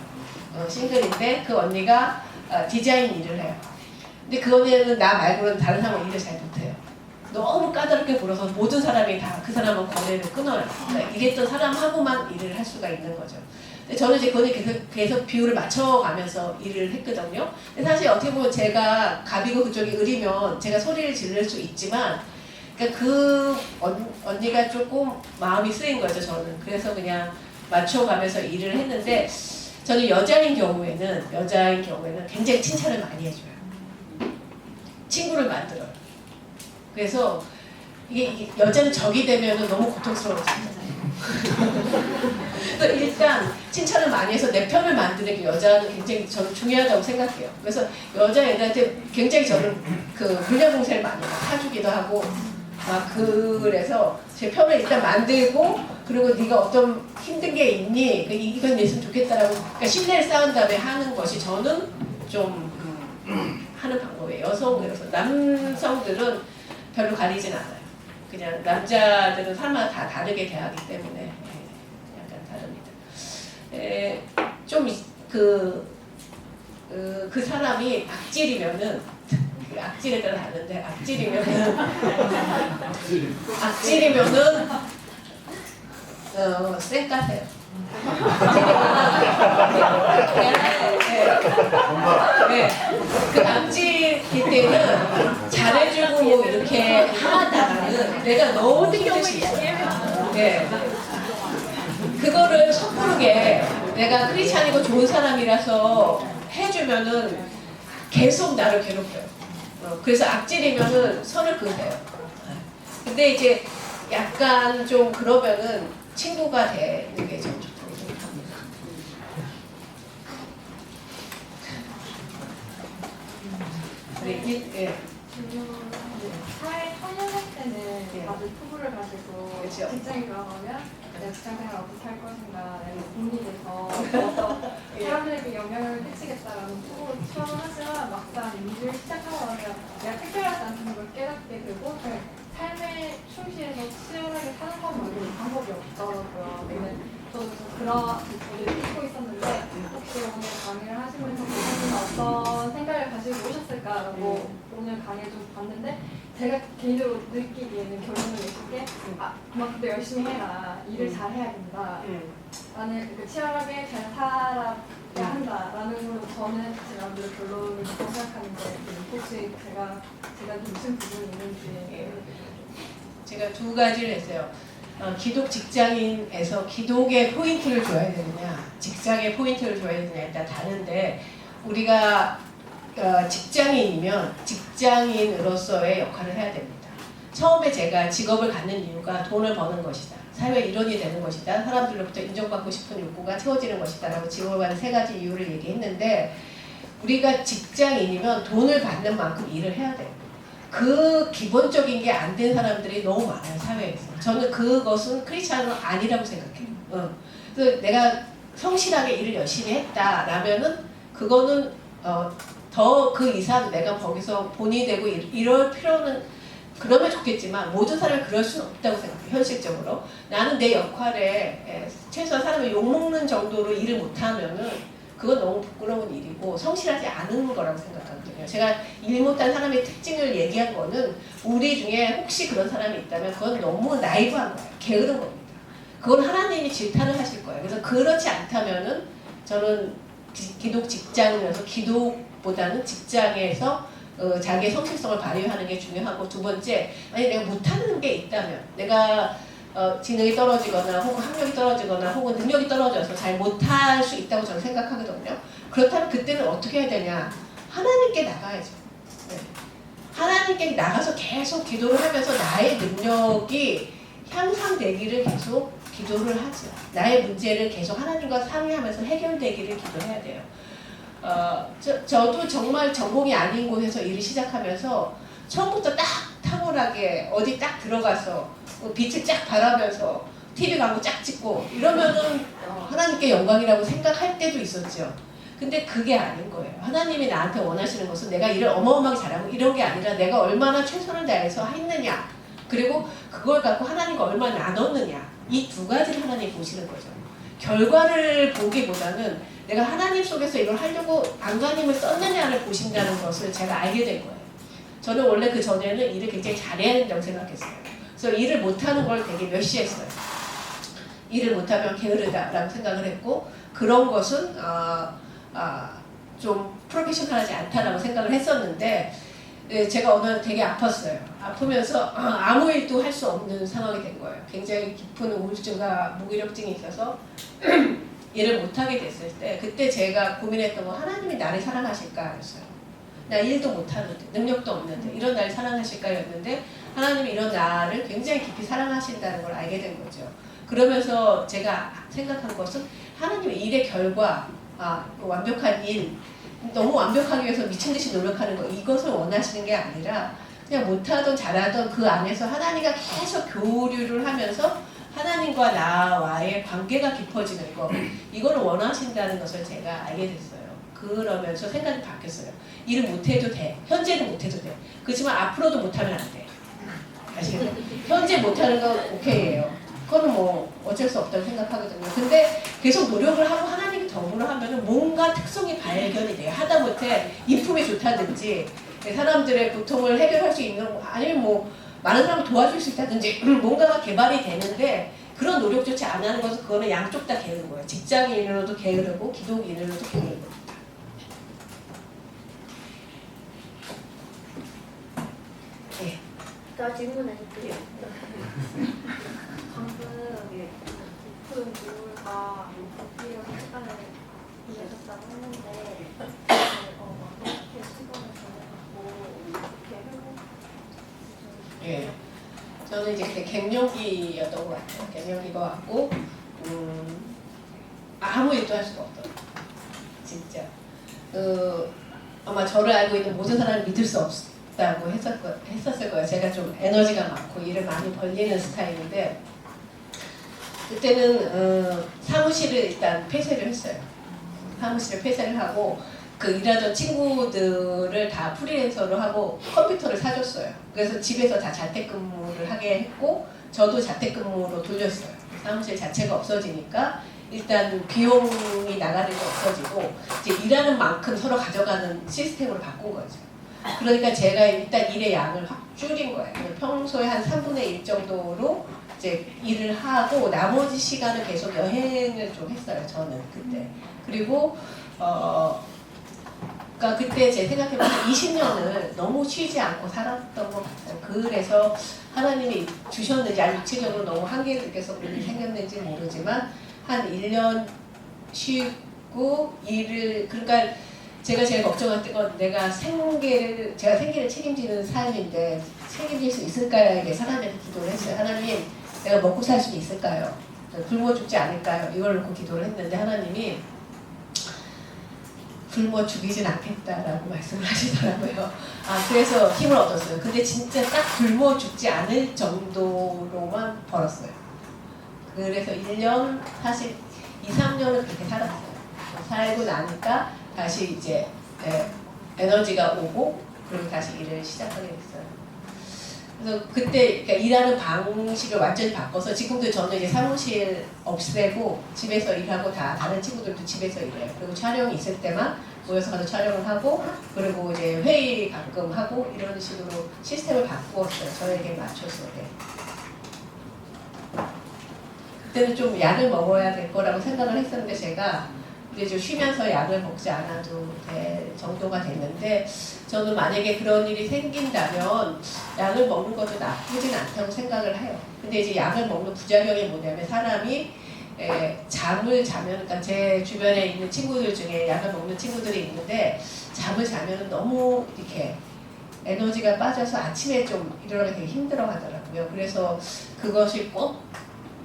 싱글인데 그 언니가 디자인 일을 해요. 근데 그 언니는 나 말고는 다른 사람은 일을 잘 못해요. 너무 까다롭게 굴어서 모든 사람이 다 그 사람은 거래를 끊어요. 그러니까 일했던 사람하고만 일을 할 수가 있는 거죠. 근데 저는 이제 그거는 계속 비율을 맞춰가면서 일을 했거든요. 근데 사실 어떻게 보면 제가 갑이고 그쪽이 을이면 제가 소리를 지를 수 있지만, 그러니까 그 언니가 조금 마음이 쓰인 거죠, 저는. 그래서 그냥 맞춰가면서 일을 했는데, 저는 여자인 경우에는 굉장히 칭찬을 많이 해줘요. 친구를 만들어요. 그래서 이게 여자는 적이 되면 너무 고통스러워지잖아요. 그래서 일단 칭찬을 많이 해서 내 편을 만드는 게 여자는 굉장히 저는 중요하다고 생각해요. 그래서 여자애들한테 굉장히 저는 물량 공세를 많이 사주기도 하고, 그래서 제 편을 일단 만들고 그리고 네가 어떤 힘든 게 있니? 이건 냈으면 좋겠다라고 그러니까 신뢰를 쌓은 다음에 하는 것이 저는 좀 하는 방법이에요. 여성으로서 남성들은 별로 가리진 않아요. 그냥 남자들은 사람마다 다 다르게 대하기 때문에 약간 다릅니다. 좀 그 사람이 악질이면은 악질에 따라 다른데 악질이면은 쌩까세요. 네. 그 악질일 때는 잘해주고 뭐 이렇게 하다가는 내가 너무 힘들지. 네. 그거를 섣부르게 내가 크리스찬이고 좋은 사람이라서 해주면은 계속 나를 괴롭혀요. 그래서 악질이면은 선을 그으세요. 근데 이제 약간 좀 그러면은 친구가 되는 게 좀 좋다고 생각합니다. 예. 사회 초년생 때는 예. 다들 투구를 가지고 그렇죠. 직장에 들어가면 내가 직장생활 어떻게 할 것인가 고민돼서 사람들에게 영향을 끼치겠다라는 투구를 처음 하지만 막상 일을 시작하고 나면 내가 특별하지 않다는 걸 깨닫게 되고 그냥 삶에 충실해서 치열하게 사는 것만으로 방법이 없더라고요. 저도 그런 일을 듣고 있었는데 혹시 오늘 강의를 하시면서 교수님은 어떤 생각을 가지고 오셨을까라고 오늘 강의를 좀 봤는데 제가 개인적으로 느끼기에는 결론을 내신 게 그만큼 열심히 해라. 일을 잘 해야 된다. 나는 치열하게 잘 살아야 한다라는 걸로 저는 제 나름대로 결론을 듣고 생각하는데 혹시 제가 좀 무슨 부분이 있는지 제가 두 가지를 했어요. 기독 직장인에서 기독의 포인트를 줘야 되느냐, 직장의 포인트를 줘야 되느냐에 따라 다른데 우리가 직장인이면 직장인으로서의 역할을 해야 됩니다. 처음에 제가 직업을 갖는 이유가 돈을 버는 것이다. 사회 일원이 되는 것이다. 사람들로부터 인정받고 싶은 욕구가 채워지는 것이다. 라고 직업을 갖는 세 가지 이유를 얘기했는데 우리가 직장인이면 돈을 받는 만큼 일을 해야 돼요. 그 기본적인 게 안 된 사람들이 너무 많아요. 사회에서. 저는 그것은 크리스찬은 아니라고 생각해요. 그래서 내가 성실하게 일을 열심히 했다라면은 그거는 더 그 이상 내가 거기서 본이 되고 이럴 필요는 그러면 좋겠지만 모든 사람이 그럴 수는 없다고 생각해요. 현실적으로. 나는 내 역할에 최소한 사람을 욕먹는 정도로 일을 못하면은 그건 너무 부끄러운 일이고 성실하지 않은 거라고 생각하거든요. 제가 일 못한 사람의 특징을 얘기한 거는 우리 중에 혹시 그런 사람이 있다면 그건 너무 나이브한 거예요. 게으른 겁니다. 그건 하나님이 질타를 하실 거예요. 그래서 그렇지 않다면은 저는 기독 직장이라서 기독보다는 직장에서 자기의 성실성을 발휘하는 게 중요하고 두 번째, 아니 내가 못하는 게 있다면 내가 지능이 떨어지거나 혹은 학력이 떨어지거나 혹은 능력이 떨어져서 잘 못할 수 있다고 저는 생각하거든요. 그렇다면 그때는 어떻게 해야 되냐? 하나님께 나가야죠. 네. 하나님께 나가서 계속 기도를 하면서 나의 능력이 향상되기를 계속 기도를 하죠. 나의 문제를 계속 하나님과 상의하면서 해결되기를 기도해야 돼요. 저도 정말 전공이 아닌 곳에서 일을 시작하면서 처음부터 딱 탁월하게 어디 딱 들어가서 빛을 쫙 바라면서 TV 광고 쫙 찍고 이러면은 하나님께 영광이라고 생각할 때도 있었죠. 근데 그게 아닌 거예요. 하나님이 나한테 원하시는 것은 내가 일을 어마어마하게 잘하고 이런 게 아니라 내가 얼마나 최선을 다해서 했느냐, 그리고 그걸 갖고 하나님과 얼마나 나눴느냐, 이 두 가지를 하나님이 보시는 거죠. 결과를 보기보다는 내가 하나님 속에서 이걸 하려고 안간힘을 썼느냐를 보신다는 것을 제가 알게 된 거예요. 저는 원래 그 전에는 일을 굉장히 잘해야 된다고 생각했어요. 그래서 일을 못하는 걸 되게 멸시했어요. 일을 못하면 게으르다라고 생각을 했고 그런 것은 좀 프로페셔널하지 않다라고 생각을 했었는데 제가 어느 날 되게 아팠어요. 아프면서 아무 일도 할 수 없는 상황이 된 거예요. 굉장히 깊은 우울증과 무기력증이 있어서 일을 못하게 됐을 때 그때 제가 고민했던 건 하나님이 나를 사랑하실까였어요. 나 일도 못하는데 능력도 없는데 이런 나를 사랑하실까였는데 하나님이 이런 나를 굉장히 깊이 사랑하신다는 걸 알게 된 거죠. 그러면서 제가 생각한 것은 하나님의 일의 결과, 완벽한 일, 너무 완벽하기 위해서 미친듯이 노력하는 거, 이것을 원하시는 게 아니라 그냥 못하던 잘하던 그 안에서 하나님과 계속 교류를 하면서 하나님과 나와의 관계가 깊어지는 거, 이걸 원하신다는 것을 제가 알게 됐어요. 그러면서 생각이 바뀌었어요. 일을 못해도 돼. 현재는 못해도 돼. 그렇지만 앞으로도 못하면 안 돼. 아시겠죠? 현재 못하는 건 오케이예요. 그거는 뭐 어쩔 수 없다고 생각하거든요. 근데 계속 노력을 하고 하나님이 더불어 하면은 뭔가 특성이 발견이 돼요. 하다못해 인품이 좋다든지 사람들의 고통을 해결할 수 있는, 아니면 뭐 많은 사람을 도와줄 수 있다든지 뭔가가 개발이 되는데, 그런 노력조차 안 하는 것은 그거는 양쪽 다 게으른 거예요. 직장인으로도 게으르고 기독인으로도 게으르고. 네. 나 질문해줄게요. 방금 깊은 우울과 이런 시간을 보내셨다고 했는데 어떻게 시간을 보내고 어떻게 회복하셨어요? 예. 저는 이제 그때 갱년기였던 것 같아요. 갱년기가 왔고, 아무 일도 할 수가 없더라고요. 진짜. 아마 저를 알고 있는 모든 사람을 믿을 수 없다고 했었을 거예요. 제가 좀 에너지가 많고 일을 많이 벌리는 스타일인데, 그때는 사무실을 일단 폐쇄를 했어요. 사무실을 폐쇄를 하고, 그 일하던 친구들을 다 프리랜서로 하고 컴퓨터를 사줬어요. 그래서 집에서 다 자택근무를 하게 했고, 저도 자택근무로 돌렸어요. 사무실 자체가 없어지니까 일단 비용이 나가는 게 없어지고, 이제 일하는 만큼 서로 가져가는 시스템으로 바꾼 거죠. 그러니까 제가 일단 일의 양을 확 줄인 거예요. 평소에 한 3분의 1 정도로 이제 일을 하고, 나머지 시간을 계속 여행을 좀 했어요. 저는 그때. 그리고 그러니까 그때 제 생각해보면 20년을 너무 쉬지 않고 살았던 것 같아요. 그래서 하나님이 주셨는지, 아니 육체적으로 너무 한계를 느껴서 그런 일이 생겼는지 모르지만, 한 1년 쉬고 일을, 그러니까 제가 제일 걱정했던 건, 제가 생계를 책임지는 삶인데 책임질 수 있을까요? 이게 하나님한테 기도를 했어요. 하나님, 내가 먹고 살 수 있을까요? 굶어 죽지 않을까요? 이걸 놓고 기도를 했는데, 하나님이 굶어 죽이진 않겠다라고 말씀을 하시더라고요. 그래서 힘을 얻었어요. 근데 진짜 딱 굶어 죽지 않을 정도로만 벌었어요. 그래서 1년, 사실 2, 3년은 그렇게 살았어요. 살고 나니까 다시 이제 에너지가 오고, 그리고 다시 일을 시작하게 됐어요. 그래서 그때 그러니까 일하는 방식을 완전히 바꿔서, 지금도 저는 이제 사무실 없애고 집에서 일하고, 다른 친구들도 집에서 일해요. 그리고 촬영이 있을 때만 모여서 가서 촬영을 하고, 그리고 이제 회의 가끔 하고, 이런 식으로 시스템을 바꾸었어요. 저에게 맞춰서. 네. 그때는 좀 약을 먹어야 될 거라고 생각을 했었는데, 제가 이제 좀 쉬면서 약을 먹지 않아도 될 정도가 됐는데, 저는 만약에 그런 일이 생긴다면 약을 먹는 것도 나쁘진 않다고 생각을 해요. 근데 이제 약을 먹는 부작용이 뭐냐면, 사람이 잠을 자면, 그러니까 제 주변에 있는 친구들 중에 약을 먹는 친구들이 있는데, 잠을 자면 너무 이렇게 에너지가 빠져서 아침에 좀 일어나기 되게 힘들어 하더라고요. 그래서 그것이 꼭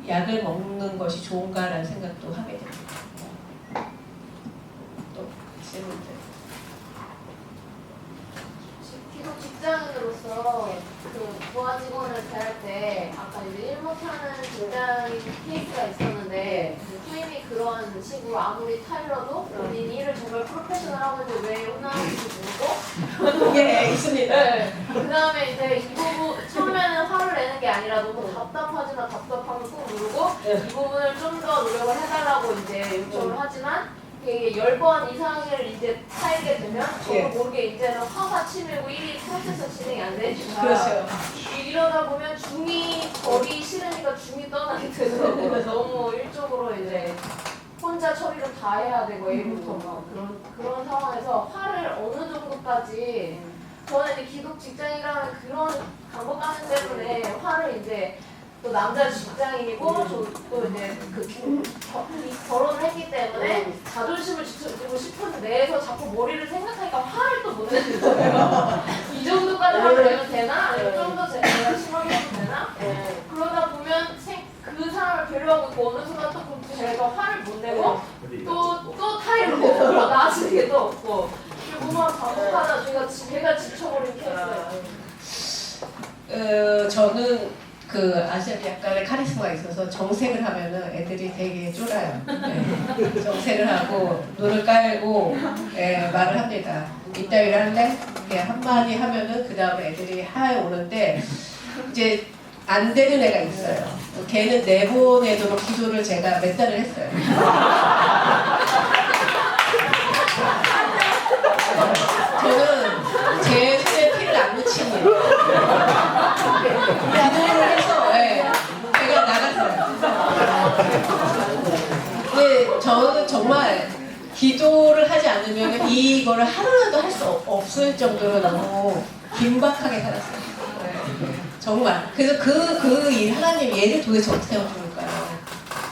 약을 먹는 것이 좋은가라는 생각도 하게 됩니다. 또 질문들. 기독 직장인으로서 그 부하 직원을 대할 때, 아까 이제 일 못하는 직장인 케이스가 있었는데, 후임이 그런 식으로 아무리 타일러도 본인 일을 정말 프로페셔널하고 있는데 왜 혼나는지 모르고, 예, 있습니다. 네. 그 다음에 이제 이 부분, 처음에는 화를 내는 게 아니라 너무 답답하지만 답답함을 꾹 누르고, 이 부분을 좀 더 노력을 해달라고 이제 요청을 하지만, 이게 10번 이상을 이제 타이게 되면 저도 모르게 이제는 화가 치밀고 일이 프로세스 진행이 안 되니까, 그렇죠. 이러다 보면 중이 버리기 싫으니까 중이 떠나게 되더라고요. 너무 일적으로 이제 혼자 처리를 다 해야 되고, A부터 막 그런 상황에서 화를 어느 정도까지, 저는 이제 기독 직장이라는 그런 강박관념 때문에 화를 이제, 또 남자 직장인이고 또 이제 결혼을 했기 때문에 자존심을 지키고 싶은 내에서 자꾸 머리를 생각하니까 화를 또 못 내는 거예요. 이 정도까지 하면 내가 되나? 아니면 좀 더 내가 심하게 해도 되나? 그러다 보면 그 사람을 배려하고 있고, 어느 순간 또 제가 화를 못 내고 또 타이를 내서 나아지는 게 또 없고, 그리고 막 반복하다 제가 지쳐버린 케이스예요. 저는 그 아시아는 약간의 카리스마가 있어서 정색을 하면은 애들이 되게 쫄아요. 네. 정색을 하고 눈을 깔고 말을 합니다. 이따위를 하는데 그냥 한마디 하면은 그 다음에 애들이 하에 오는데 이제 안 되는 애가 있어요. 걔는 내보내도록 기도를 제가 몇 달을 했어요. 저는 제 손에 피를 안 묻히니 기도를 해서 제가 나갔어요. 근데 저는 정말 기도를 하지 않으면 이거를 하루라도 할 수 없을 정도로 너무 긴박하게 살았어요. 네. 정말. 그래서 그 일 하나님 얘를 도대체 어떻게 해줄까요?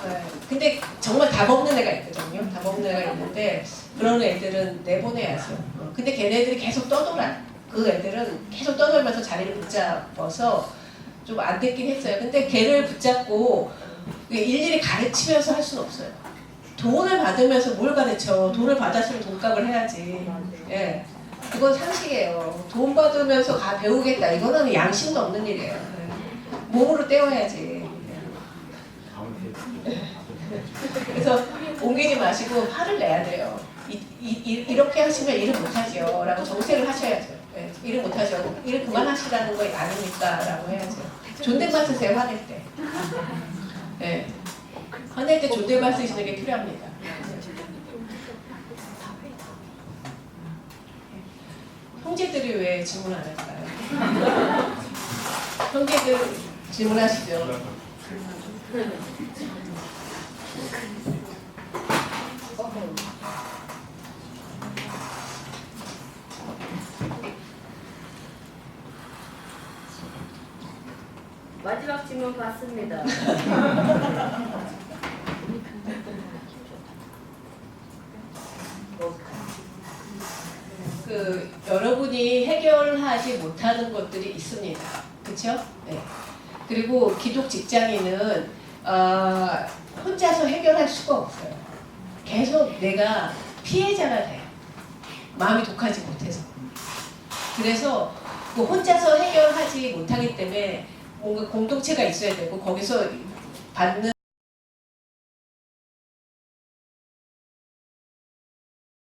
네. 근데 정말 답 없는 애가 있거든요. 답 없는 애가 있는데 그런 애들은 내보내야죠. 근데 걔네들이 계속 떠돌아. 그 애들은 계속 떠돌면서 자리를 붙잡아서 좀 안 됐긴 했어요. 근데 걔를 붙잡고 일일이 가르치면서 할 수는 없어요. 돈을 받으면서 뭘 가르쳐? 돈을 받았으면 돈값을 해야지. 예. 그건 상식이에요. 돈 받으면서 배우겠다. 이거는 양심도 없는 일이에요. 예. 몸으로 때워야지. 그래서 옮기지 마시고 화를 내야 돼요. 이렇게 하시면 일을 못하죠. 라고 정색을 하셔야죠. 예. 일을 못하죠. 일을 그만하시라는 거 아닙니까? 라고 해야죠. 존댓말 쓰세요. 화낼 때. 예. 화낼 때 존댓말 쓰시는 게 필요합니다. 형제들이 왜 질문 안 할까요? 형제들 질문하시죠. 마지막 질문 받습니다. 여러분이 해결하지 못하는 것들이 있습니다. 그렇죠? 네. 그리고 기독 직장인은 혼자서 해결할 수가 없어요. 계속 내가 피해자가 돼요. 마음이 독하지 못해서. 그래서 혼자서 해결하지 못하기 때문에 뭔가 공동체가 있어야 되고 거기서 받는